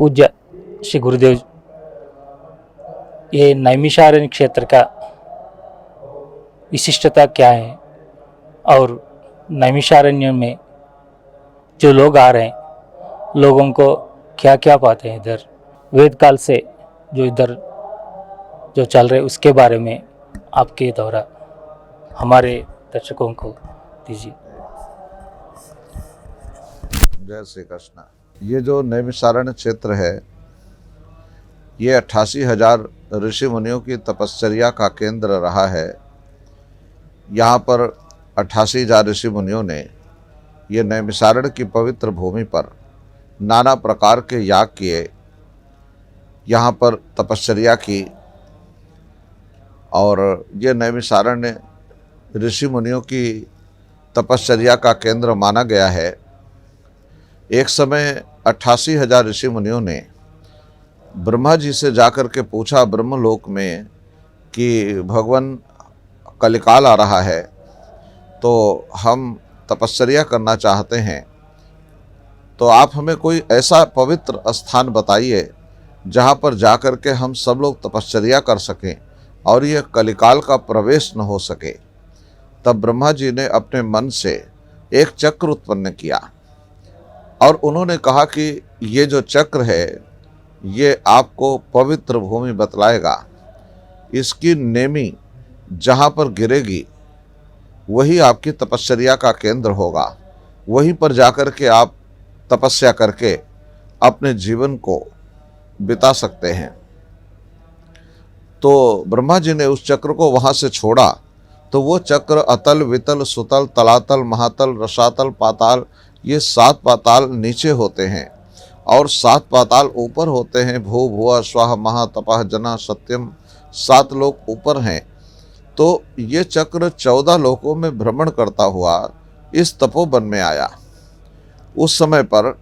पूज्य श्री गुरुदेव, ये नैमिषारण्य क्षेत्र का विशिष्टता क्या है और नैमिषारण्य में जो लोग आ रहे हैं, लोगों को क्या क्या पाते हैं इधर, वेद काल से जो इधर जो चल रहे उसके बारे में आपके द्वारा हमारे दर्शकों को दीजिए। जय श्री कृष्ण। ये जो नैमिषारण्य क्षेत्र है, ये 88,000 ऋषि मुनियों की तपश्चर्या का केंद्र रहा है। यहाँ पर 88,000 ऋषि मुनियों ने ये नैमिषारण्य की पवित्र भूमि पर नाना प्रकार के याग किए, यहाँ पर तपश्चर्या की। और ये नैमिषारण्य ऋषि मुनियों की तपश्चर्या का केंद्र माना गया है। एक समय 88,000 ऋषि मुनियों ने ब्रह्मा जी से जाकर के पूछा ब्रह्मलोक में कि भगवान कलिकाल आ रहा है, तो हम तपश्चर्या करना चाहते हैं, तो आप हमें कोई ऐसा पवित्र स्थान बताइए जहाँ पर जाकर के हम सब लोग तपश्चर्या कर सकें और यह कलिकाल का प्रवेश न हो सके। तब ब्रह्मा जी ने अपने मन से एक चक्र उत्पन्न किया और उन्होंने कहा कि ये जो चक्र है ये आपको पवित्र भूमि बतलाएगा। इसकी नेमी जहाँ पर गिरेगी वही आपकी तपश्चर्या का केंद्र होगा। वहीं पर जाकर के आप तपस्या करके अपने जीवन को बिता सकते हैं। तो ब्रह्मा जी ने उस चक्र को वहाँ से छोड़ा, तो वो चक्र अतल, वितल, सुतल, तलातल, महातल, रसातल, पाताल, ये 7 पाताल नीचे होते हैं और 7 पाताल ऊपर होते हैं। भू भुआ स्वाहा महा तपः जना सत्यम, 7 लोक ऊपर हैं। तो ये चक्र 14 लोकों में भ्रमण करता हुआ इस तपोवन में आया। उस समय पर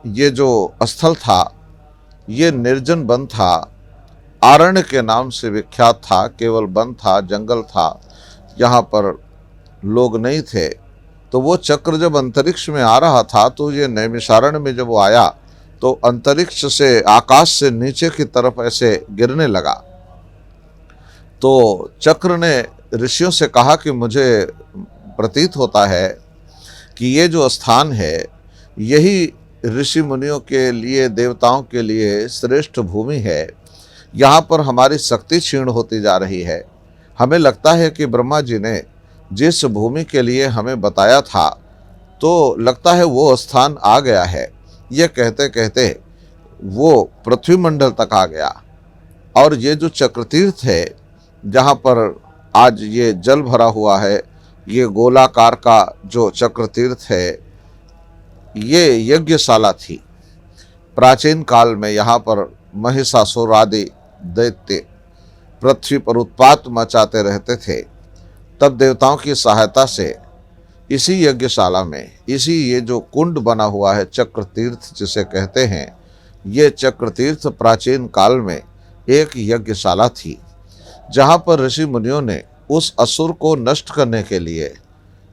ये जो स्थल था ये निर्जन वन था, आरण्य के नाम से विख्यात था। केवल वन था, जंगल था, यहाँ पर लोग नहीं थे। तो वो चक्र जब अंतरिक्ष में आ रहा था तो ये नैमिषारण्य में जब वो आया तो अंतरिक्ष से, आकाश से नीचे की तरफ ऐसे गिरने लगा। तो चक्र ने ऋषियों से कहा कि मुझे प्रतीत होता है कि ये जो स्थान है यही ऋषि मुनियों के लिए, देवताओं के लिए श्रेष्ठ भूमि है। यहाँ पर हमारी शक्ति क्षीण होती जा रही है। हमें लगता है कि ब्रह्मा जी ने जिस भूमि के लिए हमें बताया था तो लगता है वो स्थान आ गया है। ये कहते कहते वो पृथ्वी मंडल तक आ गया और ये जो चक्रतीर्थ है जहाँ पर आज ये जल भरा हुआ है, ये गोलाकार का जो चक्रतीर्थ है, ये यज्ञशाला थी। प्राचीन काल में यहाँ पर महिषासुर आदि दैत्य पृथ्वी पर उत्पात मचाते रहते थे। तब देवताओं की सहायता से इसी यज्ञशाला में, इसी ये जो कुंड बना हुआ है चक्रतीर्थ जिसे कहते हैं, ये चक्रतीर्थ प्राचीन काल में एक यज्ञशाला थी जहाँ पर ऋषि मुनियों ने उस असुर को नष्ट करने के लिए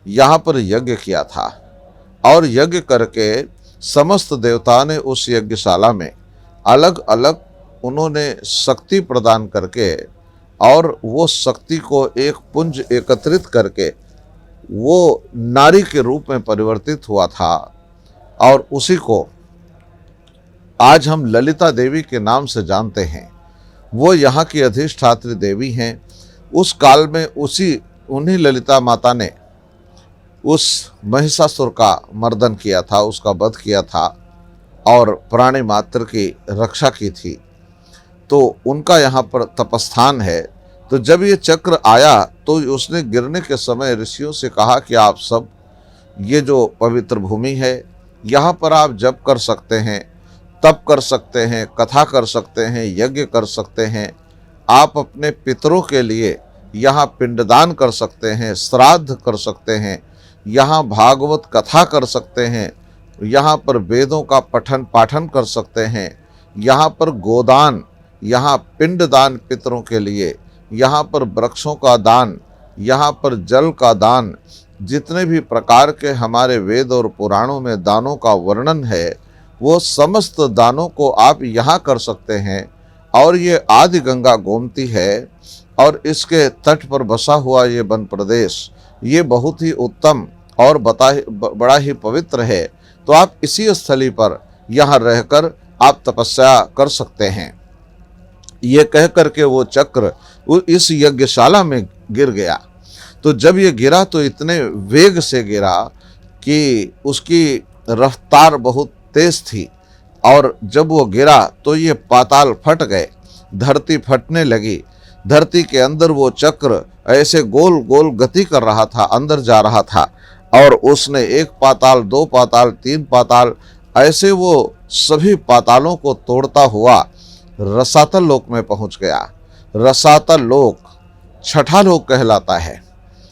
यहाँ पर यज्ञ किया था। और यज्ञ करके समस्त देवताओं ने उस यज्ञशाला में अलग अलग उन्होंने शक्ति प्रदान करके और वो शक्ति को एक पुंज एकत्रित करके वो नारी के रूप में परिवर्तित हुआ था और उसी को आज हम ललिता देवी के नाम से जानते हैं। वो यहाँ की अधिष्ठात्री देवी हैं। उस काल में उन्हीं ललिता माता ने उस महिषासुर का मर्दन किया था, उसका वध किया था और प्राणी मात्र की रक्षा की थी। तो उनका यहाँ पर तपस्थान है। तो जब ये चक्र आया तो उसने गिरने के समय ऋषियों से कहा कि आप सब, ये जो पवित्र भूमि है यहाँ पर आप जप कर सकते हैं, तप कर सकते हैं, कथा कर सकते हैं, यज्ञ कर सकते हैं। आप अपने पितरों के लिए यहाँ पिंडदान कर सकते हैं, श्राद्ध कर सकते हैं, यहाँ भागवत कथा कर सकते हैं, यहाँ पर वेदों का पठन पाठन कर सकते हैं, यहाँ पर गोदान, यहाँ पिंडदान पितरों के लिए, यहाँ पर वृक्षों का दान, यहाँ पर जल का दान, जितने भी प्रकार के हमारे वेद और पुराणों में दानों का वर्णन है वो समस्त दानों को आप यहाँ कर सकते हैं। और ये आदि गंगा गोमती है और इसके तट पर बसा हुआ ये वन प्रदेश ये बहुत ही उत्तम और बड़ा ही पवित्र है। तो आप इसी स्थली पर यहाँ रहकर आप तपस्या कर सकते हैं। ये कह करके वो चक्र इस यज्ञशाला में गिर गया। तो जब ये गिरा तो इतने वेग से गिरा कि उसकी रफ्तार बहुत तेज थी, और जब वो गिरा तो ये पाताल फट गए, धरती फटने लगी। धरती के अंदर वो चक्र ऐसे गोल गोल गति कर रहा था, अंदर जा रहा था, और उसने 1 पाताल 2 पाताल 3 पाताल ऐसे वो सभी पातालों को तोड़ता हुआ रसातल लोक में पहुंच गया। रसातल लोक 6ठा लोक कहलाता है।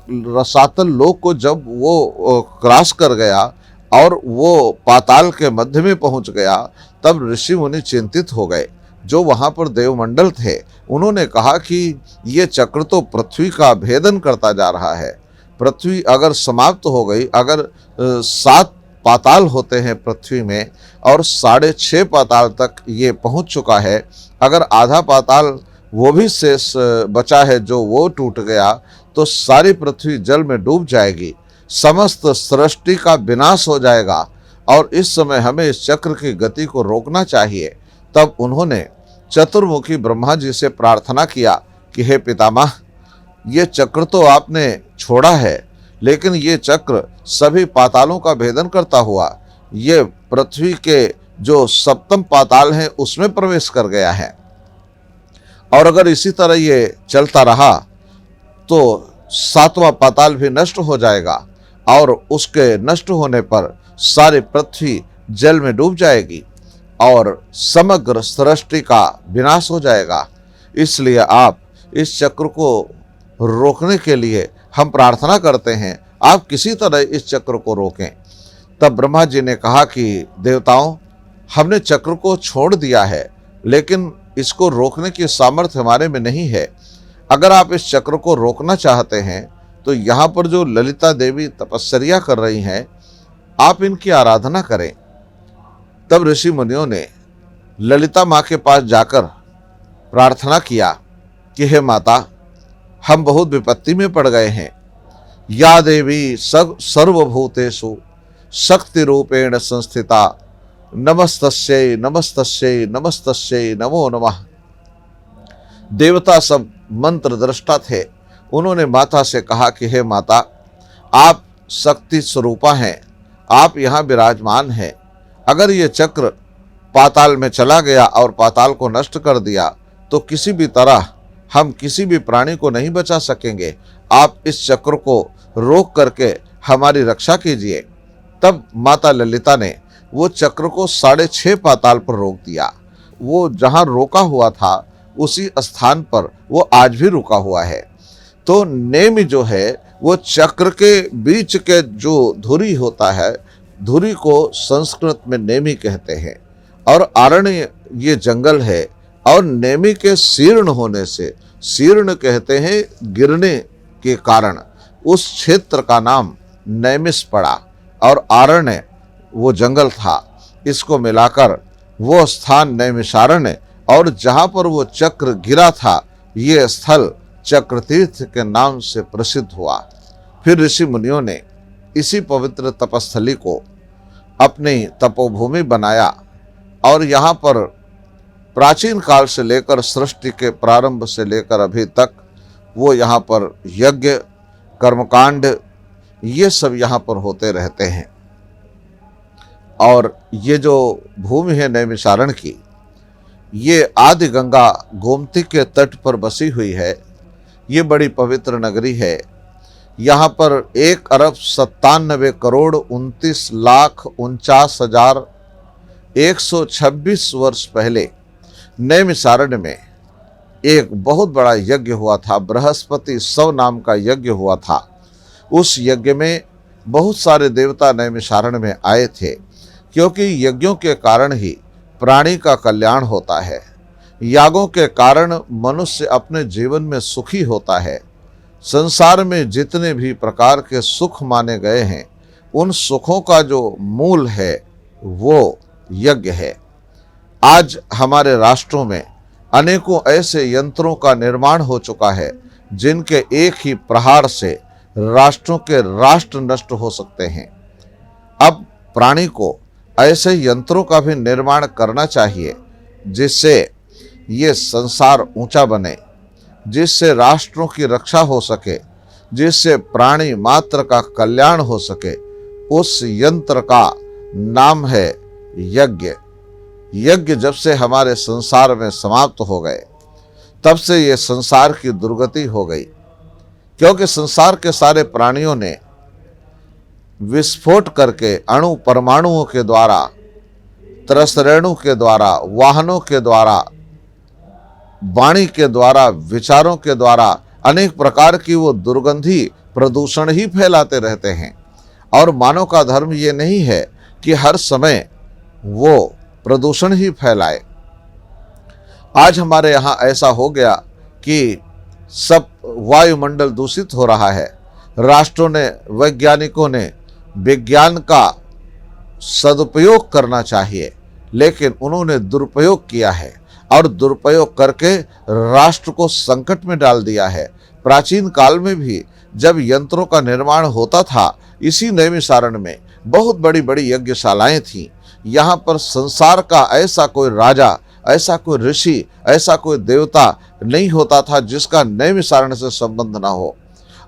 रसातल लोक को जब वो क्रॉस कर गया और वो पाताल के मध्य में पहुंच गया, तब ऋषि मुनि चिंतित हो गए। जो वहां पर देवमंडल थे उन्होंने कहा कि ये चक्र तो पृथ्वी का भेदन करता जा रहा है। पृथ्वी अगर समाप्त हो गई, अगर 7 पाताल होते हैं पृथ्वी में और 6.5 पाताल तक ये पहुंच चुका है, अगर आधा पाताल वो भी शेष बचा है जो वो टूट गया, तो सारी पृथ्वी जल में डूब जाएगी, समस्त सृष्टि का विनाश हो जाएगा, और इस समय हमें इस चक्र की गति को रोकना चाहिए। तब उन्होंने चतुर्मुखी ब्रह्मा जी से प्रार्थना किया कि हे पितामह, ये चक्र तो आपने छोड़ा है, लेकिन ये चक्र सभी पातालों का भेदन करता हुआ ये पृथ्वी के जो 7वें पाताल हैं उसमें प्रवेश कर गया है, और अगर इसी तरह ये चलता रहा तो 7वां पाताल भी नष्ट हो जाएगा, और उसके नष्ट होने पर सारी पृथ्वी जल में डूब जाएगी और समग्र सृष्टि का विनाश हो जाएगा। इसलिए आप इस चक्र को रोकने के लिए हम प्रार्थना करते हैं, आप किसी तरह इस चक्र को रोकें। तब ब्रह्मा जी ने कहा कि देवताओं, हमने चक्र को छोड़ दिया है, लेकिन इसको रोकने की सामर्थ्य हमारे में नहीं है। अगर आप इस चक्र को रोकना चाहते हैं तो यहाँ पर जो ललिता देवी तपस्या कर रही हैं, आप इनकी आराधना करें। तब ऋषि मुनियों ने ललिता माँ के पास जाकर प्रार्थना किया कि हे माता, हम बहुत विपत्ति में पड़ गए हैं। या देवी सर्वभूतेषु शक्ति रूपेण संस्थिता, नमस्तस्यै नमस्तस्यै नमस्तस्यै नमो नमः। देवता सब मंत्र दृष्टा थे। उन्होंने माता से कहा कि हे माता, आप शक्ति स्वरूपा हैं, आप यहाँ विराजमान हैं। अगर ये चक्र पाताल में चला गया और पाताल को नष्ट कर दिया तो किसी भी तरह हम किसी भी प्राणी को नहीं बचा सकेंगे। आप इस चक्र को रोक करके हमारी रक्षा कीजिए। तब माता ललिता ने वो चक्र को 6.5 पाताल पर रोक दिया। वो जहाँ रोका हुआ था उसी स्थान पर वो आज भी रुका हुआ है। तो नेमि जो है वो चक्र के बीच के जो धुरी होता है, धुरी को संस्कृत में नेमि कहते हैं, और आरण्य ये जंगल है। और नेमि के शीर्ण होने से, शीर्ण कहते हैं गिरने के कारण, उस क्षेत्र का नाम नैमिष पड़ा, और आरण्य वो जंगल था। इसको मिलाकर वो स्थान नैमिषारण्य, और जहाँ पर वो चक्र गिरा था ये स्थल चक्रतीर्थ के नाम से प्रसिद्ध हुआ। फिर ऋषि मुनियों ने इसी पवित्र तपस्थली को अपनी तपोभूमि बनाया, और यहाँ पर प्राचीन काल से लेकर सृष्टि के प्रारंभ से लेकर अभी तक वो यहाँ पर यज्ञ कर्मकांड ये सब यहाँ पर होते रहते हैं। और ये जो भूमि है नैमिषारण्य की, ये आदि गंगा गोमती के तट पर बसी हुई है। ये बड़ी पवित्र नगरी है। यहाँ पर 1,97,29,49,126 वर्ष पहले नैमिषारण्य में एक बहुत बड़ा यज्ञ हुआ था। बृहस्पति सव नाम का यज्ञ हुआ था। उस यज्ञ में बहुत सारे देवता नैमिषारण्य में आए थे, क्योंकि यज्ञों के कारण ही प्राणी का कल्याण होता है। यागों के कारण मनुष्य अपने जीवन में सुखी होता है। संसार में जितने भी प्रकार के सुख माने गए हैं, उन सुखों का जो मूल है वो यज्ञ है। आज हमारे राष्ट्रों में अनेकों ऐसे यंत्रों का निर्माण हो चुका है जिनके एक ही प्रहार से राष्ट्रों के राष्ट्र नष्ट हो सकते हैं। अब प्राणी को ऐसे यंत्रों का भी निर्माण करना चाहिए जिससे ये संसार ऊंचा बने, जिससे राष्ट्रों की रक्षा हो सके, जिससे प्राणी मात्र का कल्याण हो सके। उस यंत्र का नाम है यज्ञ। यज्ञ जब से हमारे संसार में समाप्त हो गए तब से ये संसार की दुर्गति हो गई, क्योंकि संसार के सारे प्राणियों ने विस्फोट करके अणु परमाणुओं के द्वारा, त्रसरेणु के द्वारा, वाहनों के द्वारा, वाणी के द्वारा, विचारों के द्वारा अनेक प्रकार की वो दुर्गंधी प्रदूषण ही फैलाते रहते हैं। और मानव का धर्म ये नहीं है कि हर समय वो प्रदूषण ही फैलाए। आज हमारे यहाँ ऐसा हो गया कि सब वायुमंडल दूषित हो रहा है। राष्ट्रों ने, वैज्ञानिकों ने विज्ञान का सदुपयोग करना चाहिए, लेकिन उन्होंने दुरुपयोग किया है और दुरुपयोग करके राष्ट्र को संकट में डाल दिया है। प्राचीन काल में भी जब यंत्रों का निर्माण होता था, इसी नैमिषारण्य में बहुत बड़ी बड़ी यज्ञशालाएं थीं। यहाँ पर संसार का ऐसा कोई राजा, ऐसा कोई ऋषि, ऐसा कोई देवता नहीं होता था जिसका नैमिषारण्य से संबंध ना हो।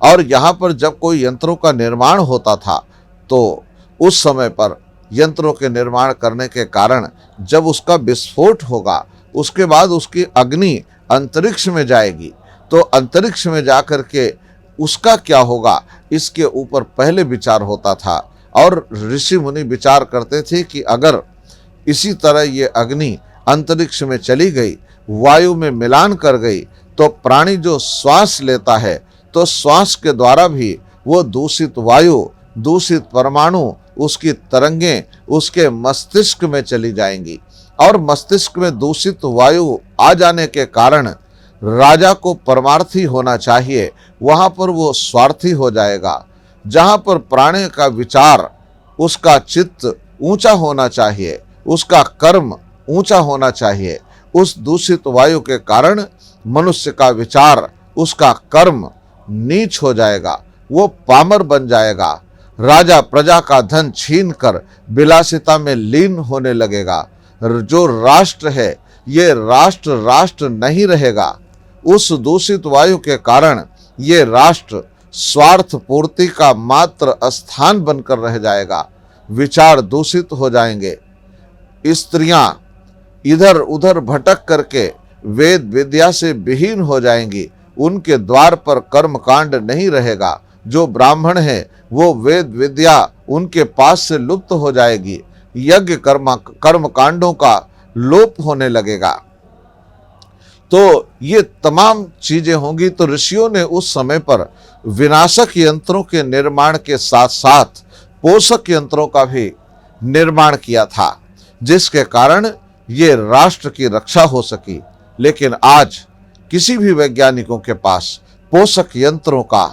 और यहाँ पर जब कोई यंत्रों का निर्माण होता था तो उस समय पर यंत्रों के निर्माण करने के कारण जब उसका विस्फोट होगा, उसके बाद उसकी अग्नि अंतरिक्ष में जाएगी, तो अंतरिक्ष में जाकर के उसका क्या होगा, इसके ऊपर पहले विचार होता था। और ऋषि मुनि विचार करते थे कि अगर इसी तरह ये अग्नि अंतरिक्ष में चली गई, वायु में मिलान कर गई, तो प्राणी जो श्वास लेता है तो श्वास के द्वारा भी वो दूषित वायु, दूषित परमाणु, उसकी तरंगें उसके मस्तिष्क में चली जाएंगी। और मस्तिष्क में दूषित वायु आ जाने के कारण राजा को परमार्थी होना चाहिए, वहाँ पर वो स्वार्थी हो जाएगा। जहाँ पर प्राणी का विचार, उसका चित्त ऊंचा होना चाहिए, उसका कर्म ऊंचा होना चाहिए, उस दूषित वायु के कारण मनुष्य का विचार, उसका कर्म नीच हो जाएगा, वो पामर बन जाएगा। राजा प्रजा का धन छीन कर विलासिता में लीन होने लगेगा। जो राष्ट्र है ये राष्ट्र राष्ट्र नहीं रहेगा। उस दूषित वायु के कारण ये राष्ट्र स्वार्थ पूर्ति का मात्र स्थान बनकर रह जाएगा। विचार दूषित हो जाएंगे। स्त्रियां इधर उधर भटक करके वेद विद्या से विहीन हो जाएंगी। उनके द्वार पर कर्म कांड नहीं रहेगा। जो ब्राह्मण है वो वेद विद्या उनके पास से लुप्त हो जाएगी। यज्ञ कर्म कांडों का लोप होने लगेगा। तो ये तमाम चीजें होंगी। तो ऋषियों ने उस समय पर विनाशक यंत्रों के निर्माण के साथ साथ पोषक यंत्रों का भी निर्माण किया था, जिसके कारण ये राष्ट्र की रक्षा हो सकी। लेकिन आज किसी भी वैज्ञानिकों के पास पोषक यंत्रों का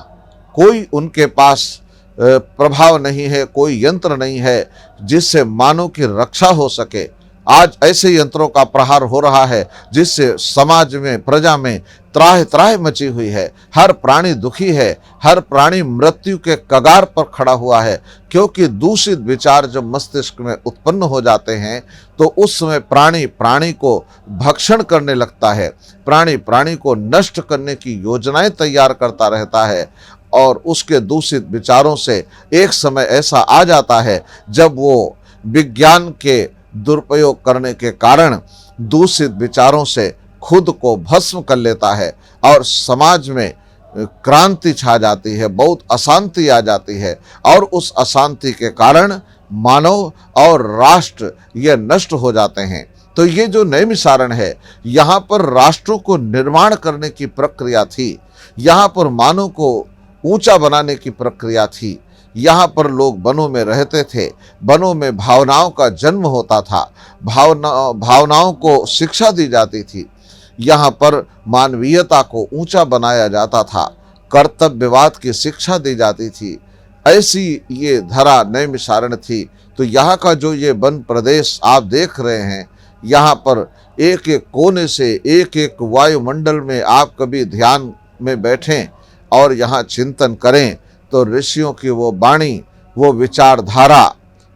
कोई उनके पास प्रभाव नहीं है, कोई यंत्र नहीं है जिससे मानव की रक्षा हो सके। आज ऐसे यंत्रों का प्रहार हो रहा है जिससे समाज में, प्रजा में त्राह त्राह मची हुई है। हर प्राणी दुखी है, हर प्राणी मृत्यु के कगार पर खड़ा हुआ है, क्योंकि दूषित विचार जब मस्तिष्क में उत्पन्न हो जाते हैं तो उस समय प्राणी प्राणी को भक्षण करने लगता है, प्राणी प्राणी को नष्ट करने की योजनाएं तैयार करता रहता है। और उसके दूषित विचारों से एक समय ऐसा आ जाता है जब वो विज्ञान के दुरुपयोग करने के कारण दूषित विचारों से खुद को भस्म कर लेता है और समाज में क्रांति छा जाती है, बहुत अशांति आ जाती है। और उस अशांति के कारण मानव और राष्ट्र ये नष्ट हो जाते हैं। तो ये जो नैमिषारण्य है, यहाँ पर राष्ट्रों को निर्माण करने की प्रक्रिया थी, यहाँ पर मानव को ऊंचा बनाने की प्रक्रिया थी। यहाँ पर लोग वनों में रहते थे, वनों में भावनाओं का जन्म होता था, भावनाओं को शिक्षा दी जाती थी। यहाँ पर मानवीयता को ऊंचा बनाया जाता था, कर्तव्यवाद की शिक्षा दी जाती थी। ऐसी ये धरा नैमिषारण्य थी तो यहाँ का जो ये वन प्रदेश आप देख रहे हैं, यहाँ पर एक एक कोने से एक एक वायुमंडल में आप कभी ध्यान में बैठें और यहाँ चिंतन करें तो ऋषियों की वो वाणी, वो विचारधारा,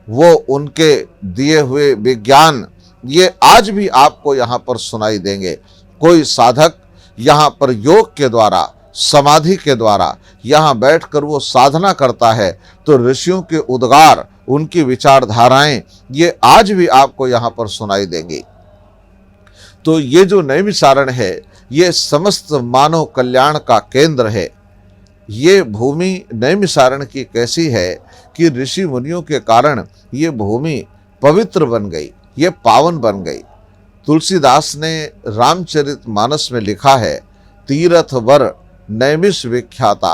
वो उनके दिए हुए विज्ञान, ये आज भी आपको यहाँ पर सुनाई देंगे। कोई साधक यहाँ पर योग के द्वारा, समाधि के द्वारा यहाँ बैठकर वो साधना करता है तो ऋषियों के उद्गार, उनकी विचारधाराएं ये आज भी आपको यहाँ पर सुनाई देंगी। तो ये जो नैमिषारण्य है ये समस्त मानव कल्याण का केंद्र है। ये भूमि नैमिषारण्य की कैसी है कि ऋषि मुनियों के कारण ये भूमि पवित्र बन गई, ये पावन बन गई। तुलसीदास ने रामचरितमानस में लिखा है, तीरथ वर नैमिष विख्याता,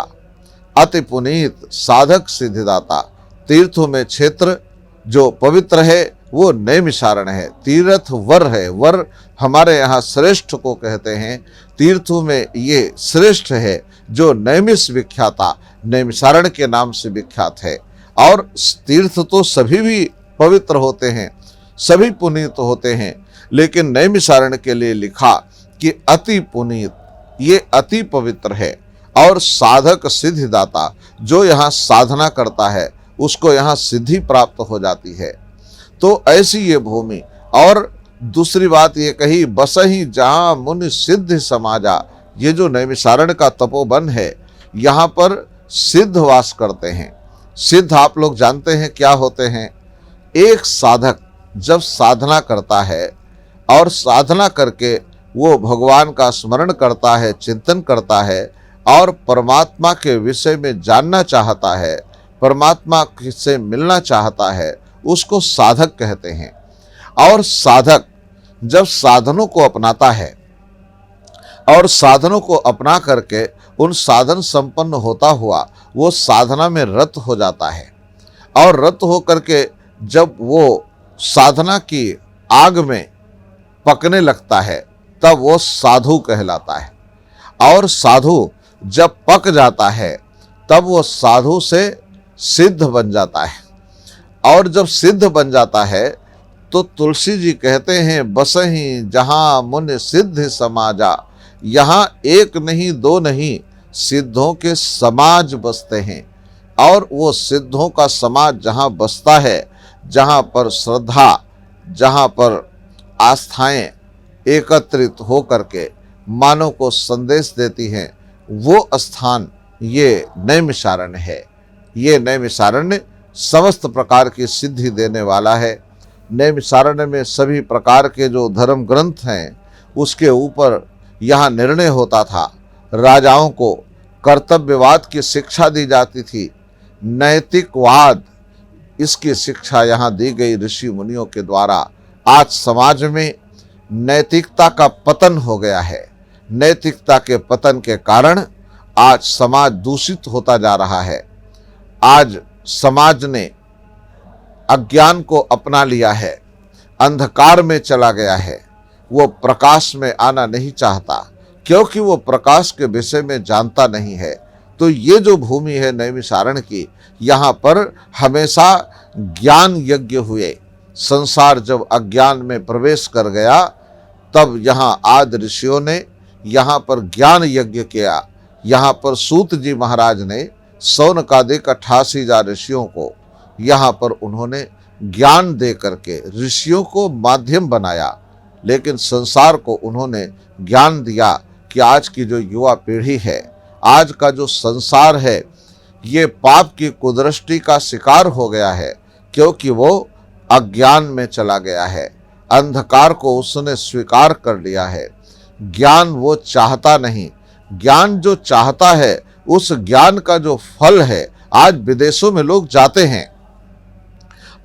अति पुनीत साधक सिद्धिदाता। तीर्थों में क्षेत्र जो पवित्र है वो नैमिषारण्य है, तीर्थ वर है। वर हमारे यहाँ श्रेष्ठ को कहते हैं, तीर्थों में ये श्रेष्ठ है जो नैमिष विख्याता, नैमिषारण्य के नाम से विख्यात है। और तीर्थ तो सभी भी पवित्र होते हैं, सभी पुनीत होते हैं, लेकिन नैमिषारण्य के लिए लिखा कि अति पुनीत, ये अति पवित्र है। और साधक सिद्धिदाता, जो यहाँ साधना करता है उसको यहाँ सिद्धि प्राप्त हो जाती है। तो ऐसी ये भूमि। और दूसरी बात ये कही, बसहि जहाँ मुनि सिद्ध समाजा, ये जो नैमिषारण्य का तपोवन है यहाँ पर सिद्ध वास करते हैं। सिद्ध आप लोग जानते हैं क्या होते हैं। एक साधक जब साधना करता है और साधना करके वो भगवान का स्मरण करता है, चिंतन करता है और परमात्मा के विषय में जानना चाहता है, परमात्मा से मिलना चाहता है, उसको साधक कहते हैं। और साधक जब साधनों को अपनाता है और साधनों को अपना करके उन साधन संपन्न होता हुआ वो साधना में रत हो जाता है, और रत हो करके जब वो साधना की आग में पकने लगता है तब वो साधु कहलाता है। और साधु जब पक जाता है तब वो साधु से सिद्ध बन जाता है। और जब सिद्ध बन जाता है तो तुलसी जी कहते हैं, बसहि जहाँ मुनि सिद्ध समाजा, यहाँ एक नहीं दो नहीं सिद्धों के समाज बसते हैं। और वो सिद्धों का समाज जहाँ बसता है, जहाँ पर श्रद्धा, जहाँ पर आस्थाएं एकत्रित हो करके मानव को संदेश देती हैं, वो स्थान ये नैमिषारण्य है। ये नैमिषारण्य समस्त प्रकार की सिद्धि देने वाला है। नैमिषारण्य में सभी प्रकार के जो धर्म ग्रंथ हैं उसके ऊपर यहाँ निर्णय होता था। राजाओं को कर्तव्यवाद की शिक्षा दी जाती थी, नैतिकवाद इसकी शिक्षा यहाँ दी गई ऋषि मुनियों के द्वारा। आज समाज में नैतिकता का पतन हो गया है। नैतिकता के पतन के कारण आज समाज दूषित होता जा रहा है। आज समाज ने अज्ञान को अपना लिया है, अंधकार में चला गया है, वो प्रकाश में आना नहीं चाहता क्योंकि वो प्रकाश के विषय में जानता नहीं है। तो ये जो भूमि है नैमिषारण्य की, यहाँ पर हमेशा ज्ञान यज्ञ हुए। संसार जब अज्ञान में प्रवेश कर गया तब यहाँ आदि ऋषियों ने यहाँ पर ज्ञान यज्ञ किया। यहाँ पर सूत जी महाराज ने सौनकादिक 88 ऋषियों को यहाँ पर उन्होंने ज्ञान दे करके ऋषियों को माध्यम बनाया। लेकिन संसार को उन्होंने ज्ञान दिया कि आज की जो युवा पीढ़ी है, आज का जो संसार है, ये पाप की कुदृष्टि का शिकार हो गया है क्योंकि वो अज्ञान में चला गया है। अंधकार को उसने स्वीकार कर लिया है। ज्ञान वो चाहता नहीं। ज्ञान जो चाहता है उस ज्ञान का जो फल है, आज विदेशों में लोग जाते हैं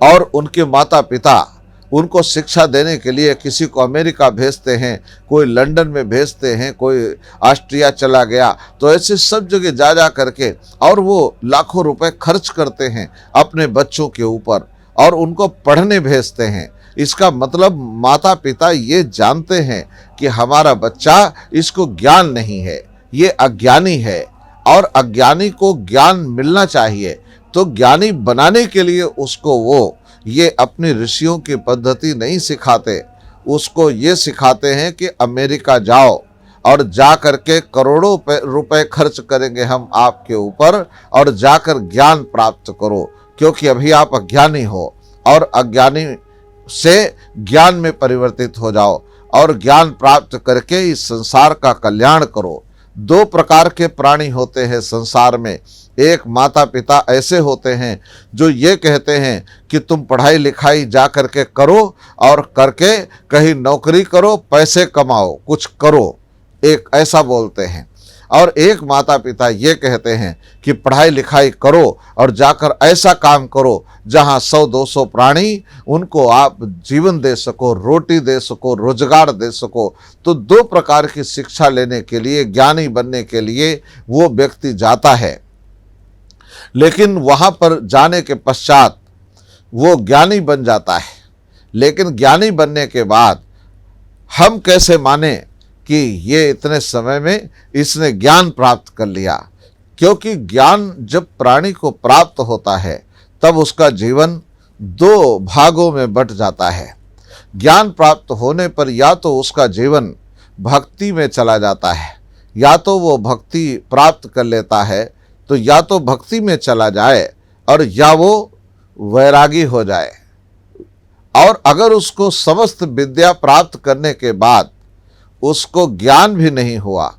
और उनके माता पिता उनको शिक्षा देने के लिए किसी को अमेरिका भेजते हैं, कोई लंदन में भेजते हैं, कोई ऑस्ट्रिया चला गया, तो ऐसे सब जगह जा करके और वो लाखों रुपए खर्च करते हैं अपने बच्चों के ऊपर और उनको पढ़ने भेजते हैं। इसका मतलब माता पिता ये जानते हैं कि हमारा बच्चा, इसको ज्ञान नहीं है, ये अज्ञानी है और अज्ञानी को ज्ञान मिलना चाहिए। तो ज्ञानी बनाने के लिए उसको वो ये अपनी ऋषियों की पद्धति नहीं सिखाते, उसको ये सिखाते हैं कि अमेरिका जाओ और जा कर के करोड़ों रुपए खर्च करेंगे हम आपके ऊपर और जाकर ज्ञान प्राप्त करो, क्योंकि अभी आप अज्ञानी हो और अज्ञानी से ज्ञान में परिवर्तित हो जाओ और ज्ञान प्राप्त करके इस संसार का कल्याण करो। दो प्रकार के प्राणी होते हैं संसार में। एक माता पिता ऐसे होते हैं जो ये कहते हैं कि तुम पढ़ाई लिखाई जा करके करो और करके कहीं नौकरी करो, पैसे कमाओ, कुछ करो, एक ऐसा बोलते हैं। और एक माता पिता ये कहते हैं कि पढ़ाई लिखाई करो और जाकर ऐसा काम करो जहाँ 100-200 प्राणी उनको आप जीवन दे सको, रोटी दे सको, रोजगार दे सको। तो दो प्रकार की शिक्षा लेने के लिए, ज्ञानी बनने के लिए वो व्यक्ति जाता है, लेकिन वहाँ पर जाने के पश्चात वो ज्ञानी बन जाता है। लेकिन ज्ञानी बनने के बाद हम कैसे माने कि ये इतने समय में इसने ज्ञान प्राप्त कर लिया? क्योंकि ज्ञान जब प्राणी को प्राप्त होता है तब उसका जीवन दो भागों में बट जाता है। ज्ञान प्राप्त होने पर या तो उसका जीवन भक्ति में चला जाता है, या तो वो भक्ति प्राप्त कर लेता है, तो या तो भक्ति में चला जाए और या वो वैरागी हो जाए। और अगर उसको समस्त विद्या प्राप्त करने के बाद उसको ज्ञान भी नहीं हुआ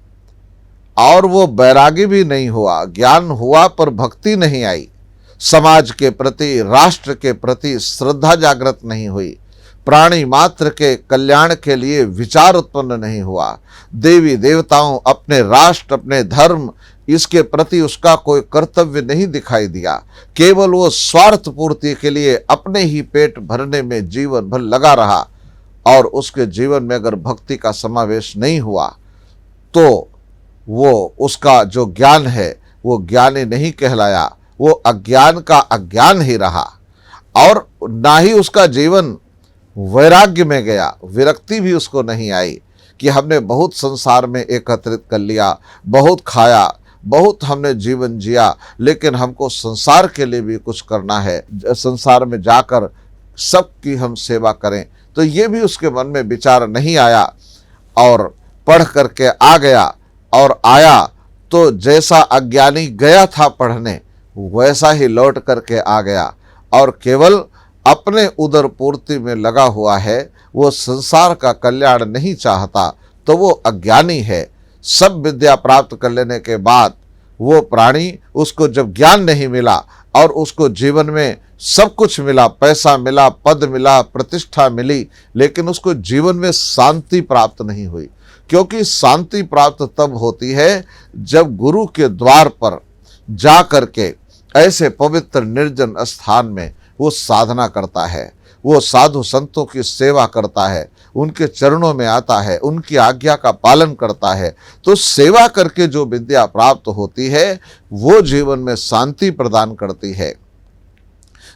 और वो वैरागी भी नहीं हुआ, ज्ञान हुआ पर भक्ति नहीं आई, समाज के प्रति, राष्ट्र के प्रति श्रद्धा जागृत नहीं हुई, प्राणी मात्र के कल्याण के लिए विचार उत्पन्न नहीं हुआ, देवी देवताओं, अपने राष्ट्र, अपने धर्म, इसके प्रति उसका कोई कर्तव्य नहीं दिखाई दिया, केवल वो स्वार्थ पूर्ति के लिए अपने ही पेट भरने में जीवन भर लगा रहा और उसके जीवन में अगर भक्ति का समावेश नहीं हुआ तो वो उसका जो ज्ञान है वो ज्ञानी नहीं कहलाया, वो अज्ञान का अज्ञान ही रहा। और ना ही उसका जीवन वैराग्य में गया, विरक्ति भी उसको नहीं आई कि हमने बहुत संसार में एकत्रित कर लिया, बहुत खाया, बहुत हमने जीवन जिया, लेकिन हमको संसार के लिए भी कुछ करना है, संसार में जाकर सबकी हम सेवा करें। तो ये भी उसके मन में विचार नहीं आया और पढ़ करके आ गया और आया तो जैसा अज्ञानी गया था पढ़ने वैसा ही लौट करके आ गया और केवल अपने उदर पूर्ति में लगा हुआ है, वो संसार का कल्याण नहीं चाहता, तो वो अज्ञानी है। सब विद्या प्राप्त कर लेने के बाद वो प्राणी, उसको जब ज्ञान नहीं मिला और उसको जीवन में सब कुछ मिला, पैसा मिला, पद मिला, प्रतिष्ठा मिली, लेकिन उसको जीवन में शांति प्राप्त नहीं हुई। क्योंकि शांति प्राप्त तब होती है जब गुरु के द्वार पर जा करके ऐसे पवित्र निर्जन स्थान में वो साधना करता है, वो साधु संतों की सेवा करता है, उनके चरणों में आता है, उनकी आज्ञा का पालन करता है। तो सेवा करके जो विद्या प्राप्त होती है वो जीवन में शांति प्रदान करती है।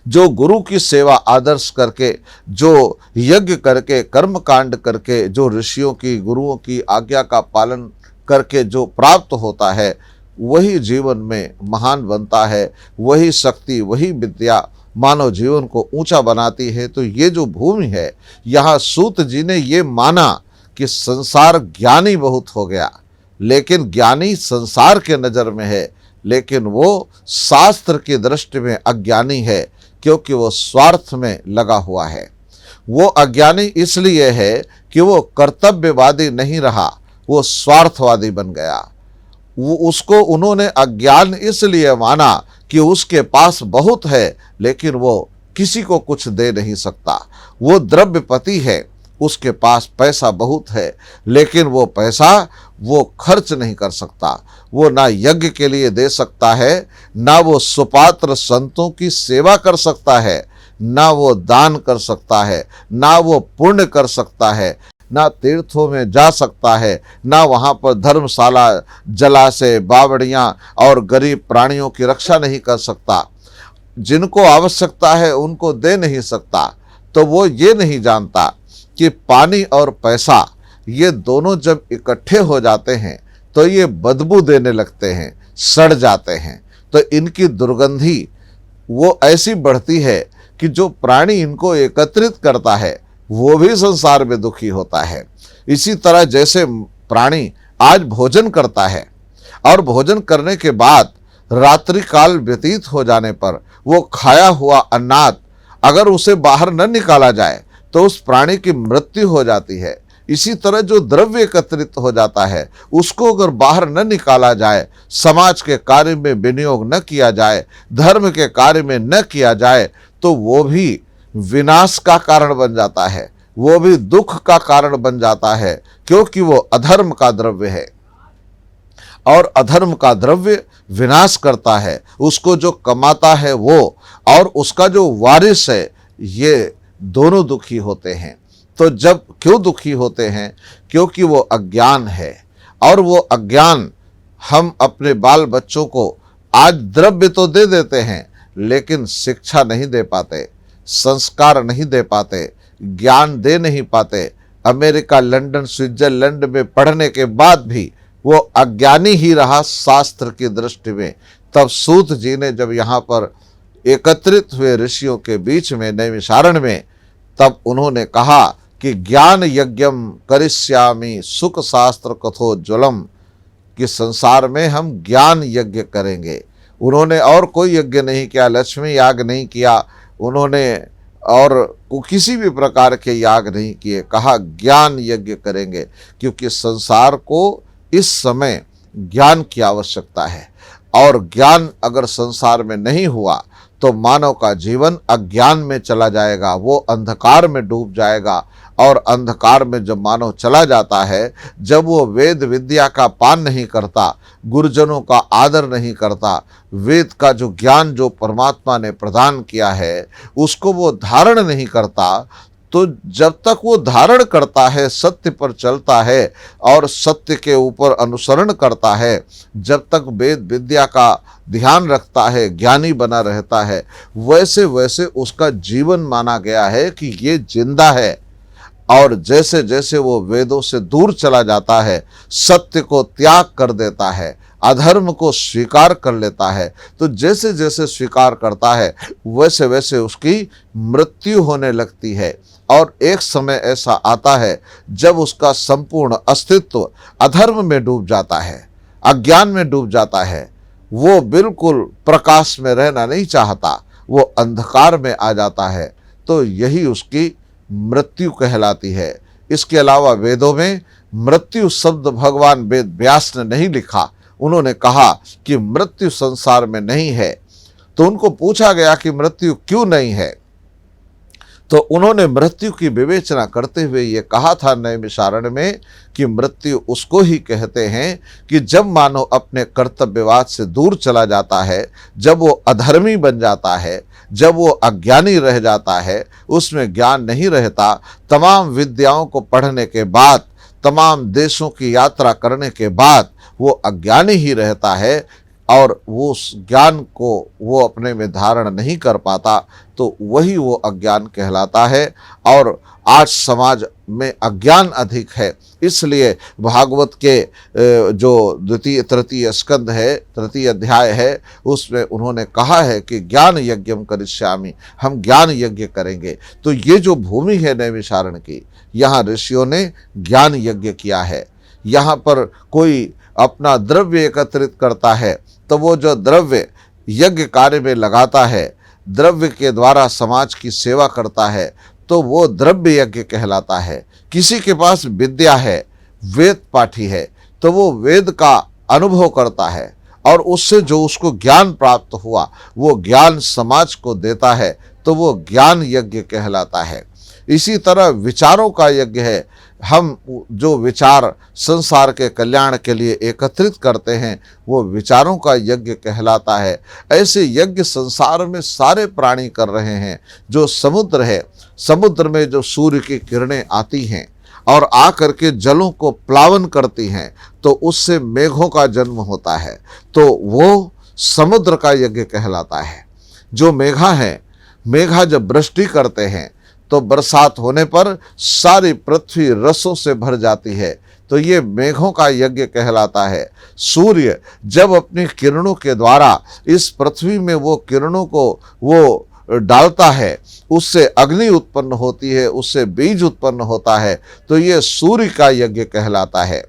जो गुरु की सेवा आदर्श करके, जो यज्ञ करके, कर्म कांड करके, जो ऋषियों की, गुरुओं की आज्ञा का पालन करके जो प्राप्त होता है वही जीवन में महान बनता है। वही शक्ति, वही विद्या मानव जीवन को ऊंचा बनाती है। तो ये जो भूमि है, यहाँ सूत जी ने ये माना कि संसार ज्ञानी बहुत हो गया, लेकिन ज्ञानी संसार के नज़र में है, लेकिन वो शास्त्र की दृष्टि में अज्ञानी है, क्योंकि वो स्वार्थ में लगा हुआ है। वो अज्ञानी इसलिए है कि वो कर्तव्यवादी नहीं रहा, वो स्वार्थवादी बन गया। वो उसको उन्होंने अज्ञान इसलिए माना कि उसके पास बहुत है, लेकिन वो किसी को कुछ दे नहीं सकता। वो द्रव्यपति है, उसके पास पैसा बहुत है, लेकिन वो पैसा वो खर्च नहीं कर सकता। वो ना यज्ञ के लिए दे सकता है, ना वो सुपात्र संतों की सेवा कर सकता है, ना वो दान कर सकता है, ना वो पुण्य कर सकता है, ना तीर्थों में जा सकता है, ना वहाँ पर धर्मशाला, जलाशय, बावड़ियाँ और गरीब प्राणियों की रक्षा नहीं कर सकता। जिनको आवश्यकता है उनको दे नहीं सकता। तो वो ये नहीं जानता कि पानी और पैसा ये दोनों जब इकट्ठे हो जाते हैं तो ये बदबू देने लगते हैं, सड़ जाते हैं। तो इनकी दुर्गंधी वो ऐसी बढ़ती है कि जो प्राणी इनको एकत्रित करता है वो भी संसार में दुखी होता है। इसी तरह जैसे प्राणी आज भोजन करता है और भोजन करने के बाद रात्रि काल व्यतीत हो जाने पर वो खाया हुआ अन्नाद अगर उसे बाहर न निकाला जाए तो उस प्राणी की मृत्यु हो जाती है। इसी तरह जो द्रव्य एकत्रित हो जाता है उसको अगर बाहर न निकाला जाए, समाज के कार्य में विनियोग न किया जाए, धर्म के कार्य में न किया जाए, तो वो भी विनाश का कारण बन जाता है, वो भी दुख का कारण बन जाता है, क्योंकि वो अधर्म का द्रव्य है और अधर्म का द्रव्य विनाश करता है। उसको जो कमाता है वो और उसका जो वारिस है, ये दोनों दुखी होते हैं। तो जब क्यों दुखी होते हैं? क्योंकि वो अज्ञान है, और वो अज्ञान हम अपने बाल बच्चों को आज द्रव्य तो दे देते हैं लेकिन शिक्षा नहीं दे पाते, संस्कार नहीं दे पाते, ज्ञान दे नहीं पाते। अमेरिका, लंदन, स्विट्जरलैंड में पढ़ने के बाद भी वो अज्ञानी ही रहा शास्त्र की दृष्टि में। तब सूत जी ने जब यहाँ पर एकत्रित हुए ऋषियों के बीच में नैमिषारण्य में, तब उन्होंने कहा कि ज्ञान यज्ञम करिष्यामि सुख शास्त्र कथोज्वलम, कि संसार में हम ज्ञान यज्ञ करेंगे। उन्होंने और कोई यज्ञ नहीं किया, लक्ष्मी याग नहीं किया उन्होंने, और किसी भी प्रकार के याग नहीं किए। कहा ज्ञान यज्ञ करेंगे, क्योंकि संसार को इस समय ज्ञान की आवश्यकता है, और ज्ञान अगर संसार में नहीं हुआ तो मानव का जीवन अज्ञान में चला जाएगा, वो अंधकार में डूब जाएगा। और अंधकार में जब मानव चला जाता है, जब वो वेद विद्या का पान नहीं करता, गुरुजनों का आदर नहीं करता, वेद का जो ज्ञान जो परमात्मा ने प्रदान किया है उसको वो धारण नहीं करता, तो जब तक वो धारण करता है, सत्य पर चलता है और सत्य के ऊपर अनुसरण करता है, जब तक वेद विद्या का ध्यान रखता है, ज्ञानी बना रहता है, वैसे वैसे उसका जीवन माना गया है कि ये जिंदा है। और जैसे जैसे वो वेदों से दूर चला जाता है, सत्य को त्याग कर देता है, अधर्म को स्वीकार कर लेता है, तो जैसे जैसे स्वीकार करता है वैसे वैसे उसकी मृत्यु होने लगती है। और एक समय ऐसा आता है जब उसका संपूर्ण अस्तित्व अधर्म में डूब जाता है, अज्ञान में डूब जाता है। वो बिल्कुल प्रकाश में रहना नहीं चाहता, वो अंधकार में आ जाता है, तो यही उसकी मृत्यु कहलाती है। इसके अलावा वेदों में मृत्यु शब्द भगवान वेद व्यास ने नहीं लिखा। उन्होंने कहा कि मृत्यु संसार में नहीं है। तो उनको पूछा गया कि मृत्यु क्यों नहीं है, तो उन्होंने मृत्यु की विवेचना करते हुए ये कहा था नैमिषारण्य में कि मृत्यु उसको ही कहते हैं कि जब मानव अपने कर्तव्यवाद से दूर चला जाता है, जब वो अधर्मी बन जाता है, जब वो अज्ञानी रह जाता है, उसमें ज्ञान नहीं रहता, तमाम विद्याओं को पढ़ने के बाद, तमाम देशों की यात्रा करने के बाद वो अज्ञानी ही रहता है और वो उस ज्ञान को वो अपने में धारण नहीं कर पाता, तो वही वो अज्ञान कहलाता है। और आज समाज में अज्ञान अधिक है, इसलिए भागवत के जो द्वितीय तृतीय स्कंद है, तृतीय अध्याय है, उसमें उन्होंने कहा है कि ज्ञान यज्ञम करिष्यामि, हम ज्ञान यज्ञ करेंगे। तो ये जो भूमि है नैमिषारण्य की, यहाँ ऋषियों ने ज्ञान यज्ञ किया है। यहाँ पर कोई अपना द्रव्य एकत्रित करता है तो वो जो द्रव्य यज्ञ कार्य में लगाता है, द्रव्य के द्वारा समाज की सेवा करता है, तो वो द्रव्य यज्ञ कहलाता है। किसी के पास विद्या है, वेद पाठी है, तो वो वेद का अनुभव करता है और उससे जो उसको ज्ञान प्राप्त हुआ वो ज्ञान समाज को देता है, तो वो ज्ञान यज्ञ कहलाता है। इसी तरह विचारों का यज्ञ है। हम जो विचार संसार के कल्याण के लिए एकत्रित करते हैं वो विचारों का यज्ञ कहलाता है। ऐसे यज्ञ संसार में सारे प्राणी कर रहे हैं। जो समुद्र है, समुद्र में जो सूर्य की किरणें आती हैं और आकर के जलों को प्लावन करती हैं, तो उससे मेघों का जन्म होता है, तो वो समुद्र का यज्ञ कहलाता है। जो मेघा है, मेघा जब वृष्टि करते हैं तो बरसात होने पर सारी पृथ्वी रसों से भर जाती है, तो ये मेघों का यज्ञ कहलाता है। सूर्य जब अपनी किरणों के द्वारा इस पृथ्वी में वो किरणों को वो डालता है उससे अग्नि उत्पन्न होती है, उससे बीज उत्पन्न होता है, तो ये सूर्य का यज्ञ कहलाता है।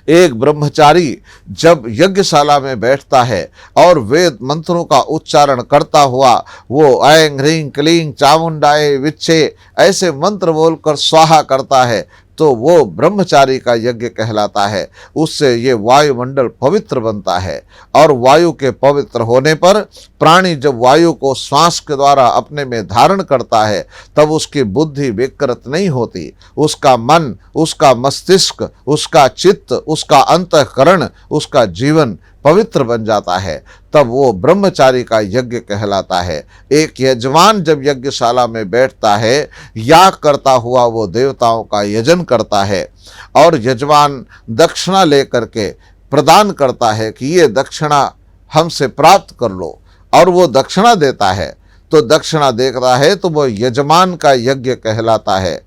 एक ब्रह्मचारी जब यज्ञशाला में बैठता है और वेद मंत्रों का उच्चारण करता हुआ वो ऐं ह्रीं क्लीं चामुंडाय विच्छे ऐसे मंत्र बोलकर स्वाहा करता है, तो वो ब्रह्मचारी का यज्ञ कहलाता है। उससे ये वायुमंडल पवित्र बनता है, और वायु के पवित्र होने पर प्राणी जब वायु को श्वास के द्वारा अपने में धारण करता है, तब उसकी बुद्धि विकृत नहीं होती, उसका मन, उसका मस्तिष्क, उसका चित्त, उसका अंतःकरण, उसका जीवन पवित्र बन जाता है, तब वो ब्रह्मचारी का यज्ञ कहलाता है। एक यजमान जब यज्ञशाला में बैठता है, याग करता हुआ वो देवताओं का यजन करता है, और यजमान दक्षिणा लेकर के प्रदान करता है कि ये दक्षिणा हमसे प्राप्त कर लो, और वो दक्षिणा देता है, तो दक्षिणा देता है तो वो यजमान का यज्ञ कहलाता है।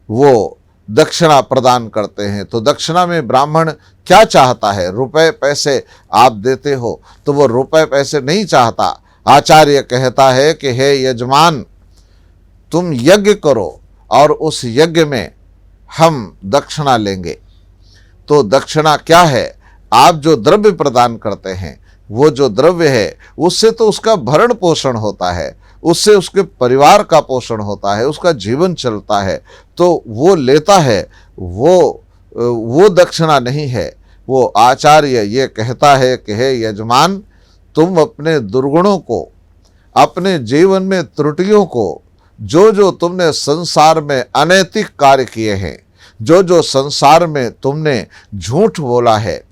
वो दक्षिणा प्रदान करते हैं, तो दक्षिणा में ब्राह्मण क्या चाहता है? रुपए पैसे आप देते हो तो वो रुपए पैसे नहीं चाहता। आचार्य कहता है कि हे यजमान, तुम यज्ञ करो और उस यज्ञ में हम दक्षिणा लेंगे। तो दक्षिणा क्या है? आप जो द्रव्य प्रदान करते हैं, वो जो द्रव्य है उससे तो उसका भरण पोषण होता है, उससे उसके परिवार का पोषण होता है, उसका जीवन चलता है, तो वो लेता है, वो दक्षिणा नहीं है। वो आचार्य ये कहता है कि हे यजमान, तुम अपने दुर्गुणों को, अपने जीवन में त्रुटियों को, जो जो तुमने संसार में अनैतिक कार्य किए हैं, जो जो संसार में तुमने झूठ बोला है,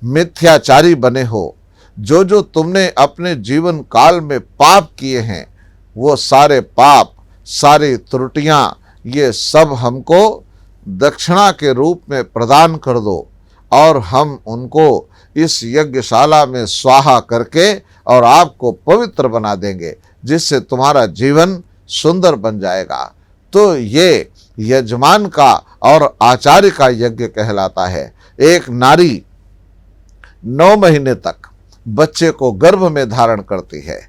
मिथ्याचारी बने हो, जो जो तुमने अपने जीवन काल में पाप किए हैं, वो सारे पाप, सारी त्रुटियां, ये सब हमको दक्षिणा के रूप में प्रदान कर दो, और हम उनको इस यज्ञशाला में स्वाहा करके और आपको पवित्र बना देंगे, जिससे तुम्हारा जीवन सुंदर बन जाएगा। तो ये यजमान का और आचार्य का यज्ञ कहलाता है। एक नारी 9 महीने तक बच्चे को गर्भ में धारण करती है,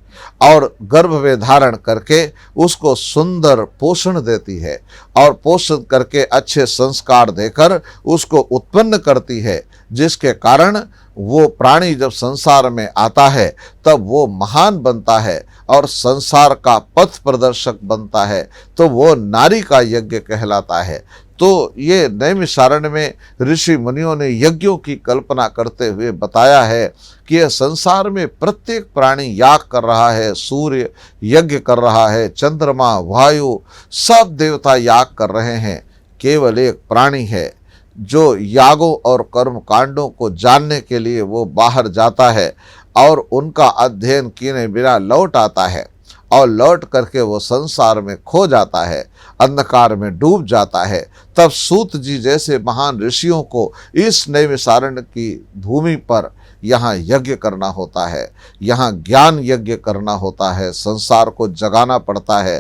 और गर्भ में धारण करके उसको सुंदर पोषण देती है, और पोषण करके अच्छे संस्कार देकर उसको उत्पन्न करती है, जिसके कारण वो प्राणी जब संसार में आता है तब वो महान बनता है और संसार का पथ प्रदर्शक बनता है, तो वो नारी का यज्ञ कहलाता है। तो ये नैमिषारण्य में ऋषि मुनियों ने यज्ञों की कल्पना करते हुए बताया है कि यह संसार में प्रत्येक प्राणी याग कर रहा है, सूर्य यज्ञ कर रहा है, चंद्रमा, वायु, सब देवता याग कर रहे हैं। केवल एक प्राणी है जो यागों और कर्म कांडों को जानने के लिए वो बाहर जाता है और उनका अध्ययन किए बिना लौट आता है, और लौट करके वो संसार में खो जाता है, अंधकार में डूब जाता है। तब सूत जी जैसे महान ऋषियों को इस नैमिषारण्य की भूमि पर यहाँ यज्ञ करना होता है, यहाँ ज्ञान यज्ञ करना होता है, संसार को जगाना पड़ता है।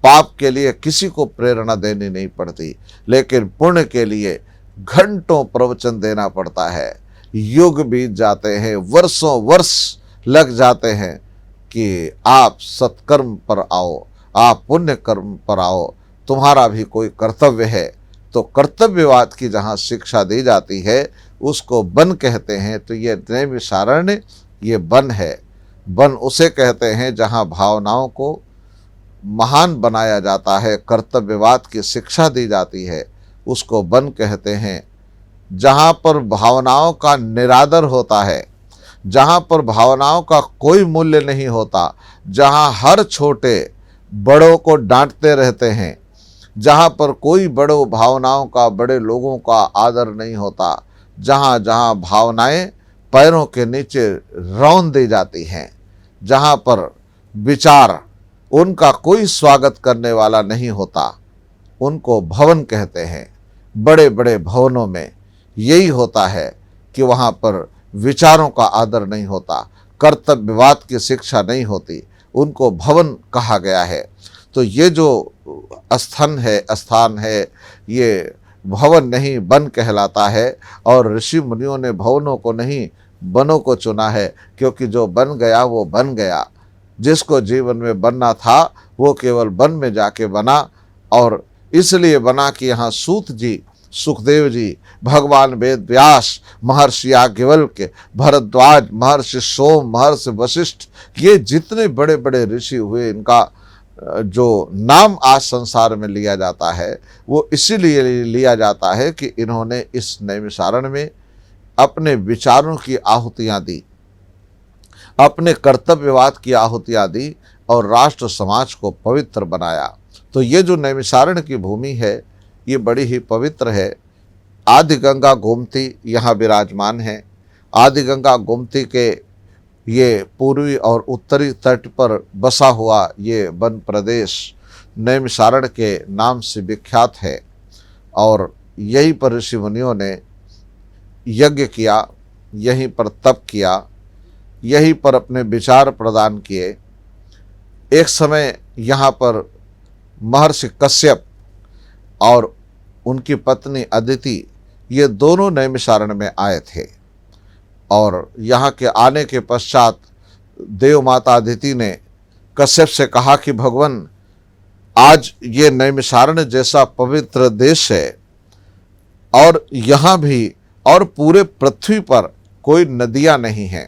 पाप के लिए किसी को प्रेरणा देनी नहीं पड़ती, लेकिन पुण्य के लिए घंटों प्रवचन देना पड़ता है। युग बीत जाते हैं, वर्षों वर्ष लग जाते हैं कि आप सत्कर्म पर आओ, आप पुण्य कर्म पर आओ, तुम्हारा भी कोई कर्तव्य है। तो कर्तव्यवाद की जहाँ शिक्षा दी जाती है उसको वन कहते हैं। तो ये नैमिषारण्य ये वन है। वन उसे कहते हैं जहाँ भावनाओं को महान बनाया जाता है, कर्तव्यवाद की शिक्षा दी जाती है, उसको वन कहते हैं। जहाँ पर भावनाओं का निरादर होता है, जहाँ पर भावनाओं का कोई मूल्य नहीं होता, जहाँ हर छोटे बड़ों को डांटते रहते हैं, जहाँ पर कोई बड़ों भावनाओं का, बड़े लोगों का आदर नहीं होता, जहाँ जहाँ भावनाएं पैरों के नीचे रौंद दी जाती हैं, जहाँ पर विचार उनका कोई स्वागत करने वाला नहीं होता, उनको भवन कहते हैं। बड़े बड़े भवनों में यही होता है कि वहाँ पर विचारों का आदर नहीं होता, कर्तव्यवाद की शिक्षा नहीं होती, उनको भवन कहा गया है। तो ये जो स्थान है ये भवन नहीं वन कहलाता है। और ऋषि मुनियों ने भवनों को नहीं वनों को चुना है, क्योंकि जो बन गया वो बन गया। जिसको जीवन में बनना था वो केवल वन में जाके बना, और इसलिए बना कि यहाँ सूत जी, सुखदेव जी, भगवान वेद व्यास, महर्षि याज्ञवल्क्य, भरद्वाज, महर्षि सोम, महर्षि वशिष्ठ, ये जितने बड़े बड़े ऋषि हुए, इनका जो नाम आज संसार में लिया जाता है वो इसीलिए लिया जाता है कि इन्होंने इस नैमिषारण्य में अपने विचारों की आहुतियाँ दी, अपने कर्तव्यवाद की आहुतियाँ दी और राष्ट्र समाज को पवित्र बनाया। तो ये जो नैमिषारण्य की भूमि है ये बड़ी ही पवित्र है। आदि गंगा गोमती यहाँ विराजमान है। आदि गंगा गोमती के ये पूर्वी और उत्तरी तट पर बसा हुआ ये वन प्रदेश नैमिषारण्य के नाम से विख्यात है, और यहीं पर ऋषि मुनियों ने यज्ञ किया, यहीं पर तप किया, यहीं पर अपने विचार प्रदान किए। एक समय यहाँ पर महर्षि कश्यप और उनकी पत्नी अदिति ये दोनों नैमिषारण्य में आए थे, और यहाँ के आने के पश्चात देव माता अदिति ने कश्यप से कहा कि भगवान, आज ये नैमिषारण्य जैसा पवित्र देश है और यहाँ भी और पूरे पृथ्वी पर कोई नदियाँ नहीं हैं,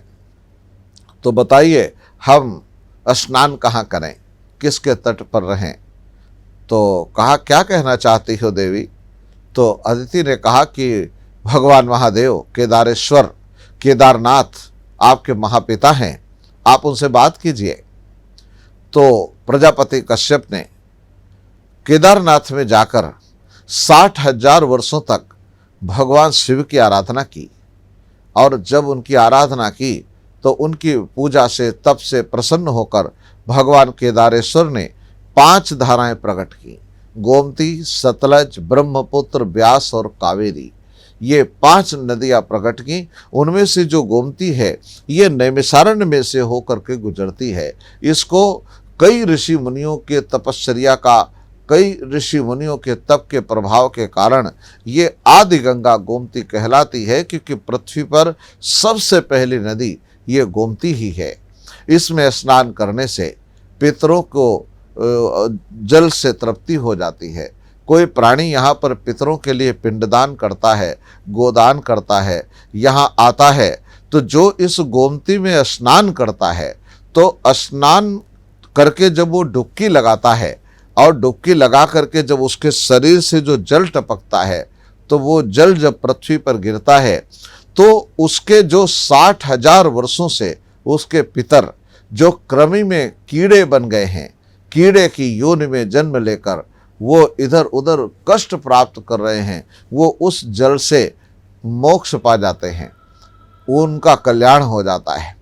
तो बताइए हम स्नान कहाँ करें, किसके तट पर रहें। तो कहा क्या कहना चाहती हो देवी। तो अदिति ने कहा कि भगवान महादेव, केदारेश्वर, केदारनाथ आपके महापिता हैं, आप उनसे बात कीजिए। तो प्रजापति कश्यप ने केदारनाथ में जाकर 60,000 वर्षों तक भगवान शिव की आराधना की, और जब उनकी आराधना की तो उनकी पूजा से, तप से प्रसन्न होकर भगवान केदारेश्वर ने 5 धाराएं प्रकट की। गोमती, सतलज, ब्रह्मपुत्र, व्यास और कावेरी, ये 5 नदियां प्रकट की। उनमें से जो गोमती है ये नैमिषारण्य में से होकर के गुजरती है। इसको कई ऋषि मुनियों के तपश्चर्या का, कई ऋषि मुनियों के तप के प्रभाव के कारण ये आदि गंगा गोमती कहलाती है, क्योंकि पृथ्वी पर सबसे पहली नदी ये गोमती ही है। इसमें स्नान करने से पितरों को जल से तृप्ति हो जाती है। कोई प्राणी यहाँ पर पितरों के लिए पिंडदान करता है, गोदान करता है, यहाँ आता है, तो जो इस गोमती में स्नान करता है तो स्नान करके जब वो डुबकी लगाता है, और डुबकी लगा करके जब उसके शरीर से जो जल टपकता है, तो वो जल जब पृथ्वी पर गिरता है तो उसके जो 60,000 वर्षों से उसके पितर जो क्रमी में कीड़े बन गए हैं, कीड़े की योनि में जन्म लेकर वो इधर उधर कष्ट प्राप्त कर रहे हैं, वो उस जल से मोक्ष पा जाते हैं, उनका कल्याण हो जाता है।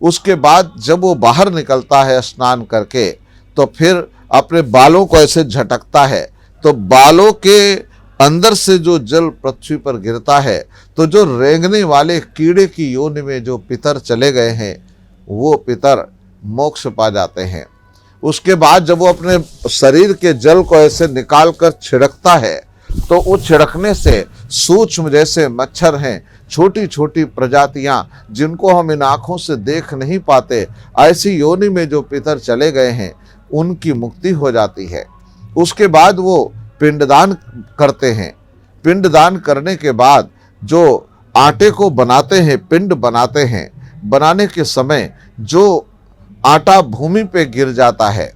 उसके बाद जब वो बाहर निकलता है स्नान करके, तो फिर अपने बालों को ऐसे झटकता है, तो बालों के अंदर से जो जल पृथ्वी पर गिरता है, तो जो रेंगने वाले कीड़े की योनि में जो पितर चले गए हैं वो पितर मोक्ष पा जाते हैं। उसके बाद जब वो अपने शरीर के जल को ऐसे निकाल कर छिड़कता है, तो उस छिड़कने से सूक्ष्म जैसे मच्छर हैं, छोटी छोटी प्रजातियां जिनको हम इन आँखों से देख नहीं पाते, ऐसी योनि में जो पितर चले गए हैं उनकी मुक्ति हो जाती है। उसके बाद वो पिंडदान करते हैं। पिंडदान करने के बाद जो आटे को बनाते हैं, पिंड बनाते हैं, बनाने के समय जो आटा भूमि पे गिर जाता है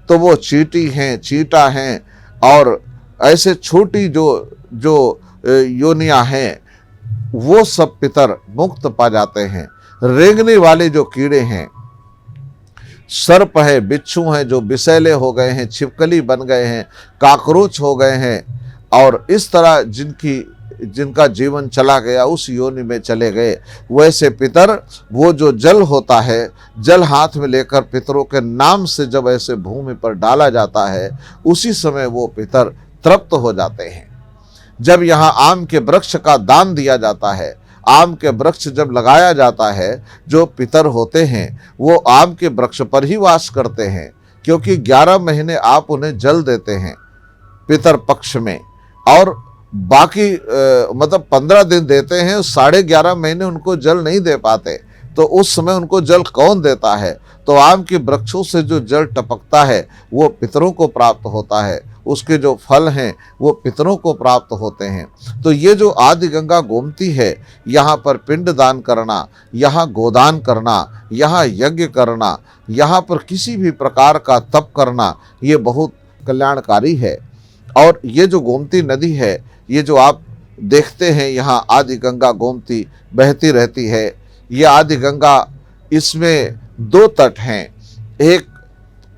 तो वो चींटी हैं, चींटा हैं, और ऐसे छोटी जो योनियां हैं वो सब पितर मुक्त पा जाते हैं। रेंगने वाले जो कीड़े हैं, सर्प है, बिच्छू हैं जो विषैले हो गए हैं, छिपकली बन गए हैं, काकरोच हो गए हैं, और इस तरह जिनका जीवन चला गया उस योनि में चले गए, वैसे पितर वो जो जल होता है, जल हाथ में लेकर पितरों के नाम से जब ऐसे भूमि पर डाला जाता है, उसी समय वो पितर तृप्त हो जाते हैं। जब यहाँ आम के वृक्ष का दान दिया जाता है, आम के वृक्ष जब लगाया जाता है, जो पितर होते हैं वो आम के वृक्ष पर ही वास करते हैं, क्योंकि 11 महीने आप उन्हें जल देते हैं पितर पक्ष में, और बाकी मतलब 15 दिन देते हैं, 11.5 महीने उनको जल नहीं दे पाते। तो उस समय उनको जल कौन देता है? तो आम के वृक्षों से जो जल टपकता है वो पितरों को प्राप्त होता है, उसके जो फल हैं वो पितरों को प्राप्त होते हैं। तो ये जो आदि गंगा गोमती है, यहाँ पर पिंड दान करना, यहाँ गोदान करना, यहाँ यज्ञ करना, यहाँ पर किसी भी प्रकार का तप करना, ये बहुत कल्याणकारी है। और ये जो गोमती नदी है, ये जो आप देखते हैं यहाँ आदि गंगा गोमती बहती रहती है, ये आदि गंगा, इसमें दो तट हैं, एक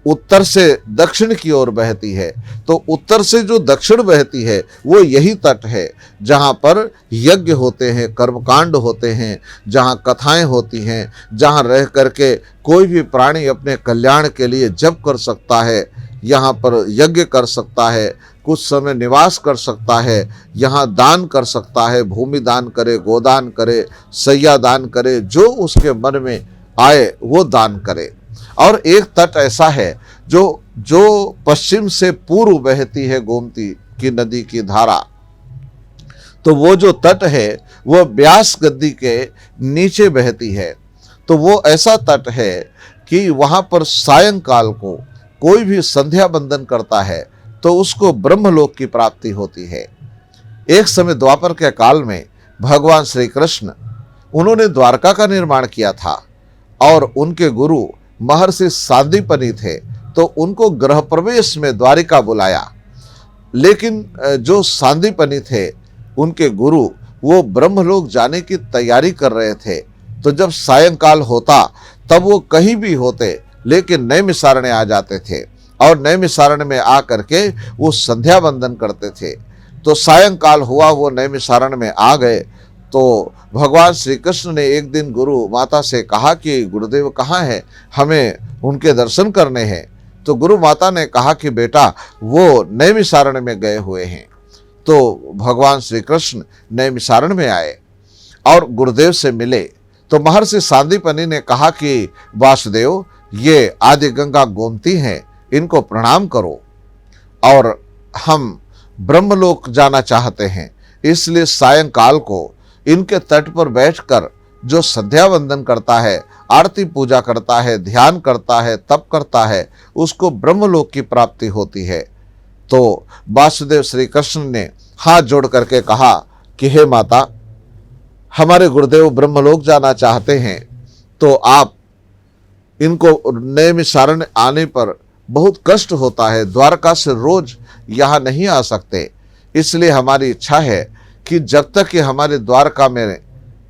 उत्तर से दक्षिण की ओर बहती है। तो उत्तर से जो दक्षिण बहती है वो यही तट है जहाँ पर यज्ञ होते हैं, कर्मकांड होते हैं, जहाँ कथाएं होती हैं, जहाँ रह करके कोई भी प्राणी अपने कल्याण के लिए जप कर सकता है, यहाँ पर यज्ञ कर सकता है, कुछ समय निवास कर सकता है, यहाँ दान कर सकता है, भूमि दान करे, गोदान करे, सैया दान करे, जो उसके मन में आए वो दान करे। और एक तट ऐसा है जो पश्चिम से पूर्व बहती है गोमती की नदी की धारा। तो वो जो तट है वो ब्यास गद्दी के नीचे बहती है। तो वो ऐसा तट है कि वहाँ पर सायंकाल को कोई भी संध्या बंदन करता है तो उसको ब्रह्मलोक की प्राप्ति होती है। एक समय द्वापर के काल में भगवान श्री कृष्ण, उन्होंने द्वारका का निर्माण किया था और उनके गुरु महर्षि सांदीपनि थे, तो उनको गृह प्रवेश में द्वारिका बुलाया। लेकिन जो सांदीपनि थे उनके गुरु, वो ब्रह्मलोक जाने की तैयारी कर रहे थे। तो जब सायंकाल होता तब वो कहीं भी होते, लेकिन नैमिषारण्य आ जाते थे और नैमिषारण्य में आ करके वो संध्या बंदन करते थे। तो सायंकाल हुआ, वो नैमिषारण्य में आ गए। तो भगवान श्री कृष्ण ने एक दिन गुरु माता से कहा कि गुरुदेव कहाँ हैं, हमें उनके दर्शन करने हैं। तो गुरु माता ने कहा कि बेटा वो नैमिषारण्य में गए हुए हैं। तो भगवान श्री कृष्ण नैमिषारण्य में आए और गुरुदेव से मिले। तो महर्षि सांदीपनि ने कहा कि वासुदेव, ये आदि गंगा गोमती हैं, इनको प्रणाम करो और हम ब्रह्मलोक जाना चाहते हैं, इसलिए सायंकाल को इनके तट पर बैठकर जो संध्या वंदन करता है, आरती पूजा करता है, ध्यान करता है, तप करता है, उसको ब्रह्मलोक की प्राप्ति होती है। तो वासुदेव श्री कृष्ण ने हाथ जोड़ करके कहा कि हे माता, हमारे गुरुदेव ब्रह्मलोक जाना चाहते हैं, तो आप इनको नैमिषारण्य आने पर बहुत कष्ट होता है, द्वारका से रोज यहाँ नहीं आ सकते, इसलिए हमारी इच्छा है कि जब तक ये हमारे द्वारका में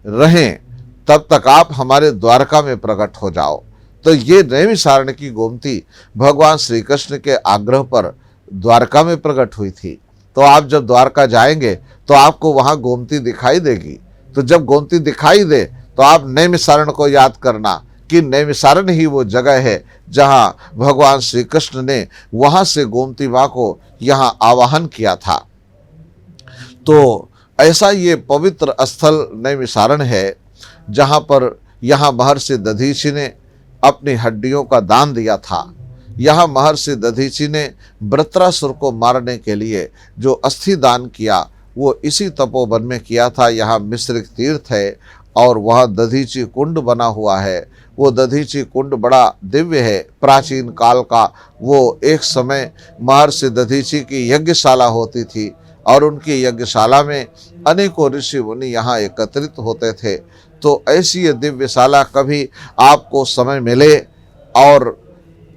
रहें तब तक आप हमारे द्वारका में प्रकट हो जाओ। तो ये नैमिषारण्य की गोमती भगवान श्री कृष्ण के आग्रह पर द्वारका में प्रकट हुई थी। तो आप जब द्वारका जाएंगे तो आपको वहाँ गोमती दिखाई देगी। तो जब गोमती दिखाई दे तो आप नैमिषारण्य को याद करना कि नैमिषारण्य ही वो जगह है जहाँ भगवान श्री कृष्ण ने वहाँ से गोमती माँ को यहाँ आवाहन किया था। तो ऐसा ये पवित्र स्थल नैमिषारण्य है जहाँ पर यहाँ महर्षि दधीचि ने अपनी हड्डियों का दान दिया था। यहाँ महर्षि दधीचि ने वृत्रासुर को मारने के लिए जो अस्थि दान किया वो इसी तपोवन में किया था। यहाँ मिश्रिक तीर्थ है और वह दधीचि कुंड बना हुआ है। वो दधीचि कुंड बड़ा दिव्य है, प्राचीन काल का। वो एक समय महर्षि दधीचि की यज्ञशाला होती थी और उनकी यज्ञशाला में अनेकों ऋषि मुनि यहाँ एकत्रित होते थे। तो ऐसी ये दिव्यशाला कभी आपको समय मिले और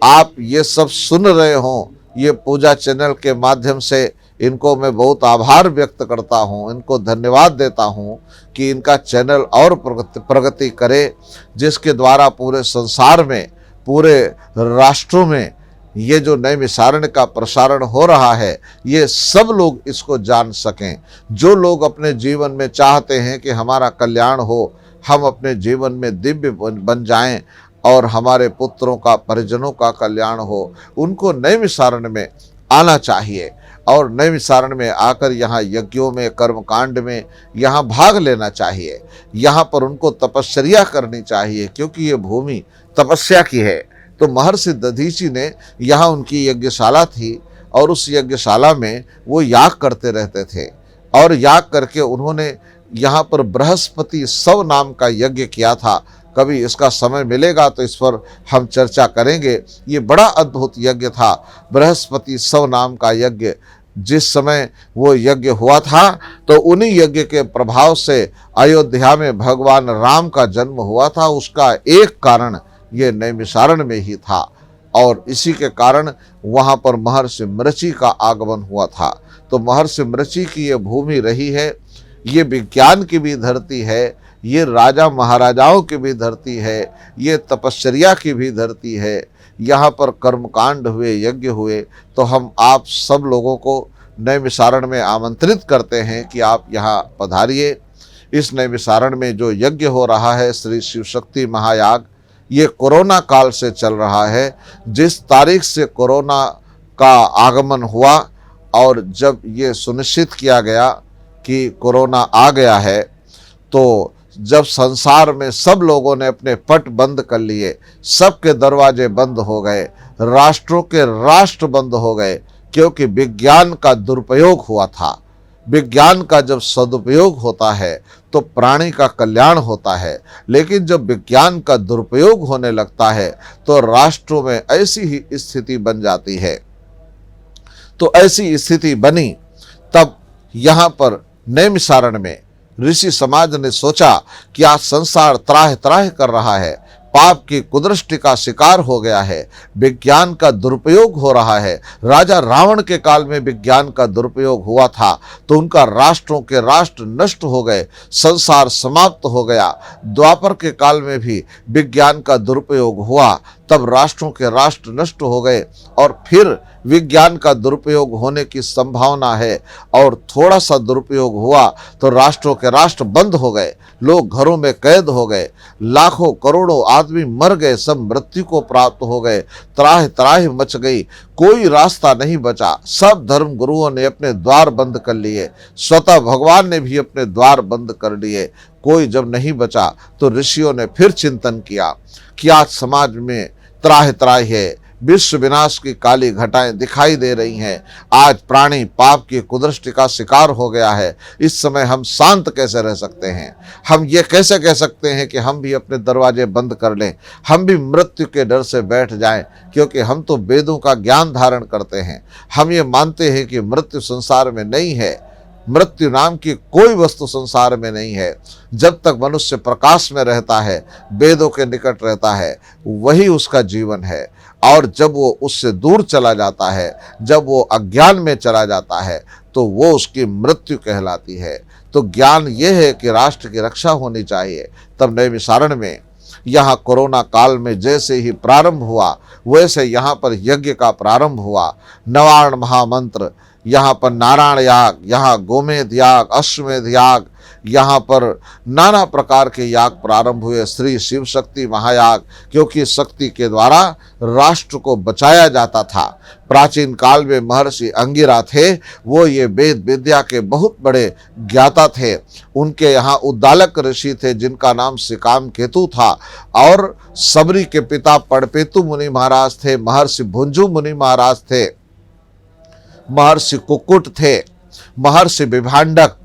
आप ये सब सुन रहे हों, ये पूजा चैनल के माध्यम से इनको मैं बहुत आभार व्यक्त करता हूँ, इनको धन्यवाद देता हूँ कि इनका चैनल और प्रगति करे, जिसके द्वारा पूरे संसार में, पूरे राष्ट्रों में ये जो नैमिषारण्य का प्रसारण हो रहा है, ये सब लोग इसको जान सकें। जो लोग अपने जीवन में चाहते हैं कि हमारा कल्याण हो, हम अपने जीवन में दिव्य बन जाएं और हमारे पुत्रों का, परिजनों का कल्याण हो, उनको नैमिषारण्य में आना चाहिए और नैमिषारण्य में आकर यहाँ यज्ञों में, कर्मकांड में यहाँ भाग लेना चाहिए। यहाँ पर उनको तपस्या करनी चाहिए क्योंकि ये भूमि तपस्या की है। तो महर्षि दधीचि ने यहाँ उनकी यज्ञशाला थी और उस यज्ञशाला में वो याग करते रहते थे और याग करके उन्होंने यहाँ पर बृहस्पति सव नाम का यज्ञ किया था। कभी इसका समय मिलेगा तो इस पर हम चर्चा करेंगे। ये बड़ा अद्भुत यज्ञ था, बृहस्पति सव नाम का यज्ञ। जिस समय वो यज्ञ हुआ था तो उन्हीं यज्ञ के प्रभाव से अयोध्या में भगवान राम का जन्म हुआ था। उसका एक कारण ये नैमिषारण्य में ही था और इसी के कारण वहाँ पर महर्षि मृषि का आगमन हुआ था। तो महर्षि मृषि की ये भूमि रही है, ये विज्ञान की भी धरती है, ये राजा महाराजाओं की भी धरती है, ये तपश्चर्या की भी धरती है। यहाँ पर कर्मकांड हुए, यज्ञ हुए। तो हम आप सब लोगों को नैमिषारण्य में आमंत्रित करते हैं कि आप यहाँ पधारिए। इस नैमिषारण्य में जो यज्ञ हो रहा है श्री शिव शक्ति महायाग, ये कोरोना काल से चल रहा है। जिस तारीख से कोरोना का आगमन हुआ और जब ये सुनिश्चित किया गया कि कोरोना आ गया है, तो जब संसार में सब लोगों ने अपने पट बंद कर लिए, सबके दरवाजे बंद हो गए, राष्ट्रों के राष्ट्र बंद हो गए, क्योंकि विज्ञान का दुरुपयोग हुआ था। विज्ञान का जब सदुपयोग होता है तो प्राणी का कल्याण होता है, लेकिन जब विज्ञान का दुरुपयोग होने लगता है तो राष्ट्रों में ऐसी ही स्थिति बन जाती है। तो ऐसी स्थिति बनी, तब यहाँ पर नैमिषारण्य में ऋषि समाज ने सोचा कि आज संसार त्राह त्राह कर रहा है, पाप की कुदृष्टि का शिकार हो गया है, विज्ञान का दुरुपयोग हो रहा है। राजा रावण के काल में विज्ञान का दुरुपयोग हुआ था तो उनका राष्ट्रों के राष्ट्र नष्ट हो गए, संसार समाप्त हो गया। द्वापर के काल में भी विज्ञान का दुरुपयोग हुआ, तब राष्ट्रों के राष्ट्र नष्ट हो गए और फिर विज्ञान का दुरुपयोग होने की संभावना है और थोड़ा सा दुरुपयोग हुआ तो राष्ट्रों के राष्ट्र बंद हो गए, लोग घरों में कैद हो गए, लाखों करोड़ों आदमी मर गए, सब मृत्यु को प्राप्त हो गए, त्राह त्राह मच गई, कोई रास्ता नहीं बचा। सब धर्म गुरुओं ने अपने द्वार बंद कर लिए, स्वतः भगवान ने भी अपने द्वार बंद कर लिए। कोई जब नहीं बचा तो ऋषियों ने फिर चिंतन किया कि आज समाज में त्राह त्राह है, विश्व विनाश की काली घटाएं दिखाई दे रही हैं, आज प्राणी पाप की कुदृष्टि का शिकार हो गया है। इस समय हम शांत कैसे रह सकते हैं? हम ये कैसे कह सकते हैं कि हम भी अपने दरवाजे बंद कर लें, हम भी मृत्यु के डर से बैठ जाएं? क्योंकि हम तो वेदों का ज्ञान धारण करते हैं, हम ये मानते हैं कि मृत्यु संसार में नहीं है, मृत्यु नाम की कोई वस्तु संसार में नहीं है। जब तक मनुष्य प्रकाश में रहता है, वेदों के निकट रहता है, वही उसका जीवन है। और जब वो उससे दूर चला जाता है, जब वो अज्ञान में चला जाता है, तो वो उसकी मृत्यु कहलाती है। तो ज्ञान ये है कि राष्ट्र की रक्षा होनी चाहिए। तब नैमिषारण्य में यहाँ कोरोना काल में जैसे ही प्रारंभ हुआ, वैसे यहाँ पर यज्ञ का प्रारंभ हुआ। नवार्ण महामंत्र, यहाँ पर नारायण याग, यहाँ गोमेध याग, अश्वमेध याग, यहाँ पर नाना प्रकार के याग प्रारंभ हुए, श्री शिव शक्ति महायाग, क्योंकि शक्ति के द्वारा राष्ट्र को बचाया जाता था। प्राचीन काल में महर्षि अंगिरा थे, वो ये वेद विद्या के बहुत बड़े ज्ञाता थे। उनके यहाँ उद्दालक ऋषि थे जिनका नाम सिकाम केतु था, और सबरी के पिता पड़पेतु मुनि महाराज थे, महर्षि भुंजु मुनि महाराज थे, महर्षि कुक्कुट थे, महर्षि विभांडक,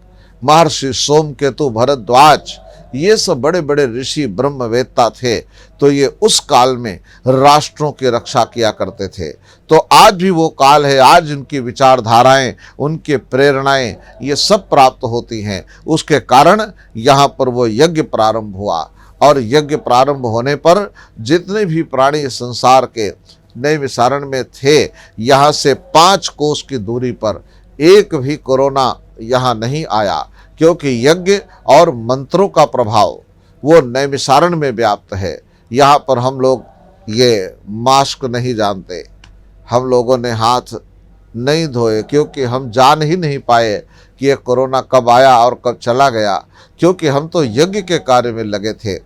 महर्षि सोमकेतु भरद्वाज, ये सब बड़े बड़े ऋषि ब्रह्मवेत्ता थे। तो ये उस काल में राष्ट्रों की रक्षा किया करते थे। तो आज भी वो काल है, आज उनकी विचारधाराएं, उनके प्रेरणाएं ये सब प्राप्त होती हैं। उसके कारण यहाँ पर वो यज्ञ प्रारंभ हुआ, और यज्ञ प्रारंभ होने पर जितने भी प्राणी संसार के नैमिषारण्य में थे, यहाँ से 5 कोस की दूरी पर एक भी कोरोना यहाँ नहीं आया, क्योंकि यज्ञ और मंत्रों का प्रभाव वो नैमिषारण्य में व्याप्त है। यहाँ पर हम लोग ये मास्क नहीं जानते, हम लोगों ने हाथ नहीं धोए, क्योंकि हम जान ही नहीं पाए कि ये कोरोना कब आया और कब चला गया, क्योंकि हम तो यज्ञ के कार्य में लगे थे।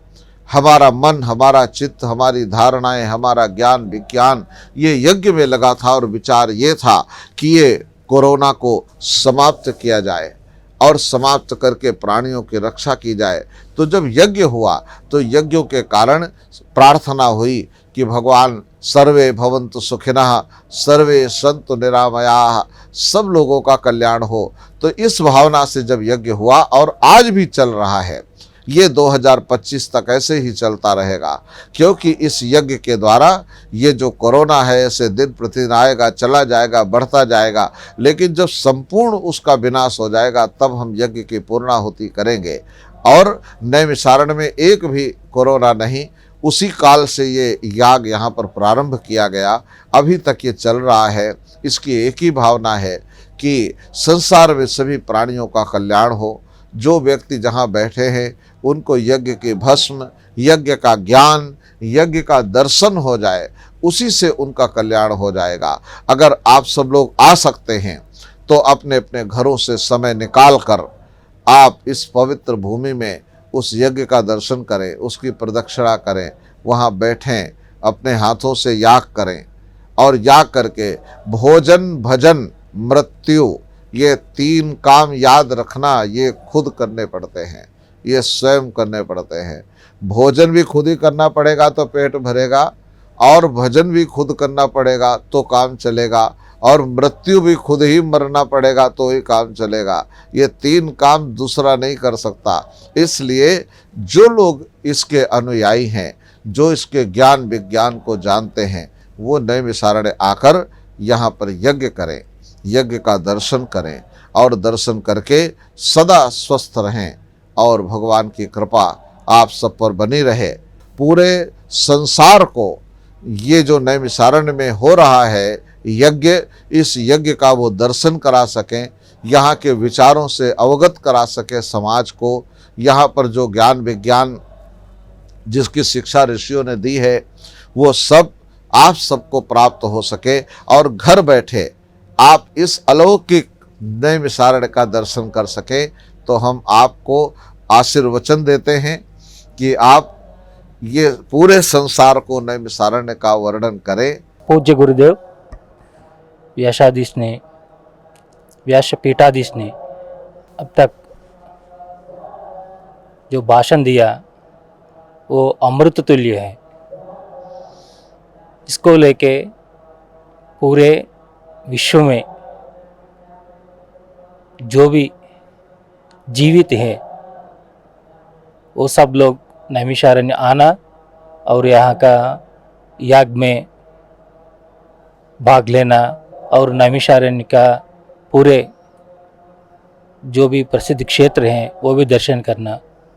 हमारा मन, हमारा चित्त, हमारी धारणाएं, हमारा ज्ञान विज्ञान ये यज्ञ में लगा था, और विचार ये था कि ये कोरोना को समाप्त किया जाए और समाप्त करके प्राणियों की रक्षा की जाए। तो जब यज्ञ हुआ तो यज्ञों के कारण प्रार्थना हुई कि भगवान सर्वे भवन्तु सुखिनः, सर्वे सन्तु निरामयाः, सब लोगों का कल्याण हो। तो इस भावना से जब यज्ञ हुआ, और आज भी चल रहा है, ये 2025 तक ऐसे ही चलता रहेगा, क्योंकि इस यज्ञ के द्वारा ये जो कोरोना है ऐसे दिन प्रतिदिन आएगा, चला जाएगा, बढ़ता जाएगा, लेकिन जब संपूर्ण उसका विनाश हो जाएगा तब हम यज्ञ की पूर्णाहुति करेंगे। और नैमिषारण्य में एक भी कोरोना नहीं, उसी काल से ये याग यहाँ पर प्रारंभ किया गया, अभी तक ये चल रहा है। इसकी एक ही भावना है कि संसार में सभी प्राणियों का कल्याण हो। जो व्यक्ति जहाँ बैठे हैं उनको यज्ञ की भस्म, यज्ञ का ज्ञान, यज्ञ का दर्शन हो जाए, उसी से उनका कल्याण हो जाएगा। अगर आप सब लोग आ सकते हैं तो अपने अपने घरों से समय निकाल कर आप इस पवित्र भूमि में उस यज्ञ का दर्शन करें, उसकी प्रदक्षिणा करें, वहाँ बैठें, अपने हाथों से याग करें और याग करके भोजन, भजन, मृत्यु, ये 3 काम याद रखना, ये खुद करने पड़ते हैं, ये स्वयं करने पड़ते हैं। भोजन भी खुद ही करना पड़ेगा तो पेट भरेगा, और भजन भी खुद करना पड़ेगा तो काम चलेगा, और मृत्यु भी खुद ही मरना पड़ेगा तो ही काम चलेगा। ये 3 काम दूसरा नहीं कर सकता। इसलिए जो लोग इसके अनुयायी हैं, जो इसके ज्ञान विज्ञान को जानते हैं, वो नैमिषारण्य आकर यहाँ पर यज्ञ करें, यज्ञ का दर्शन करें, और दर्शन करके सदा स्वस्थ रहें और भगवान की कृपा आप सब पर बनी रहे। पूरे संसार को ये जो नैमिषारण्य में हो रहा है यज्ञ, इस यज्ञ का वो दर्शन करा सकें, यहाँ के विचारों से अवगत करा सकें समाज को। यहाँ पर जो ज्ञान विज्ञान जिसकी शिक्षा ऋषियों ने दी है वो सब आप सबको प्राप्त हो सके, और घर बैठे आप इस अलौकिक नैमिषारण्य का दर्शन कर सकें। तो हम आपको आशीर्वचन देते हैं कि आप ये पूरे संसार को नैमिषारण्य का वर्णन करें। पूज्य गुरुदेव व्यासाधीश ने, व्यासपीठाधीश ने अब तक जो भाषण दिया वो अमृत तुल्य है। इसको लेके पूरे विश्व में जो भी जीवित है वो सब लोग नैमिषारण्य आना और यहाँ का याग में भाग लेना, और नैमिषारण्य का पूरे जो भी प्रसिद्ध क्षेत्र हैं वो भी दर्शन करना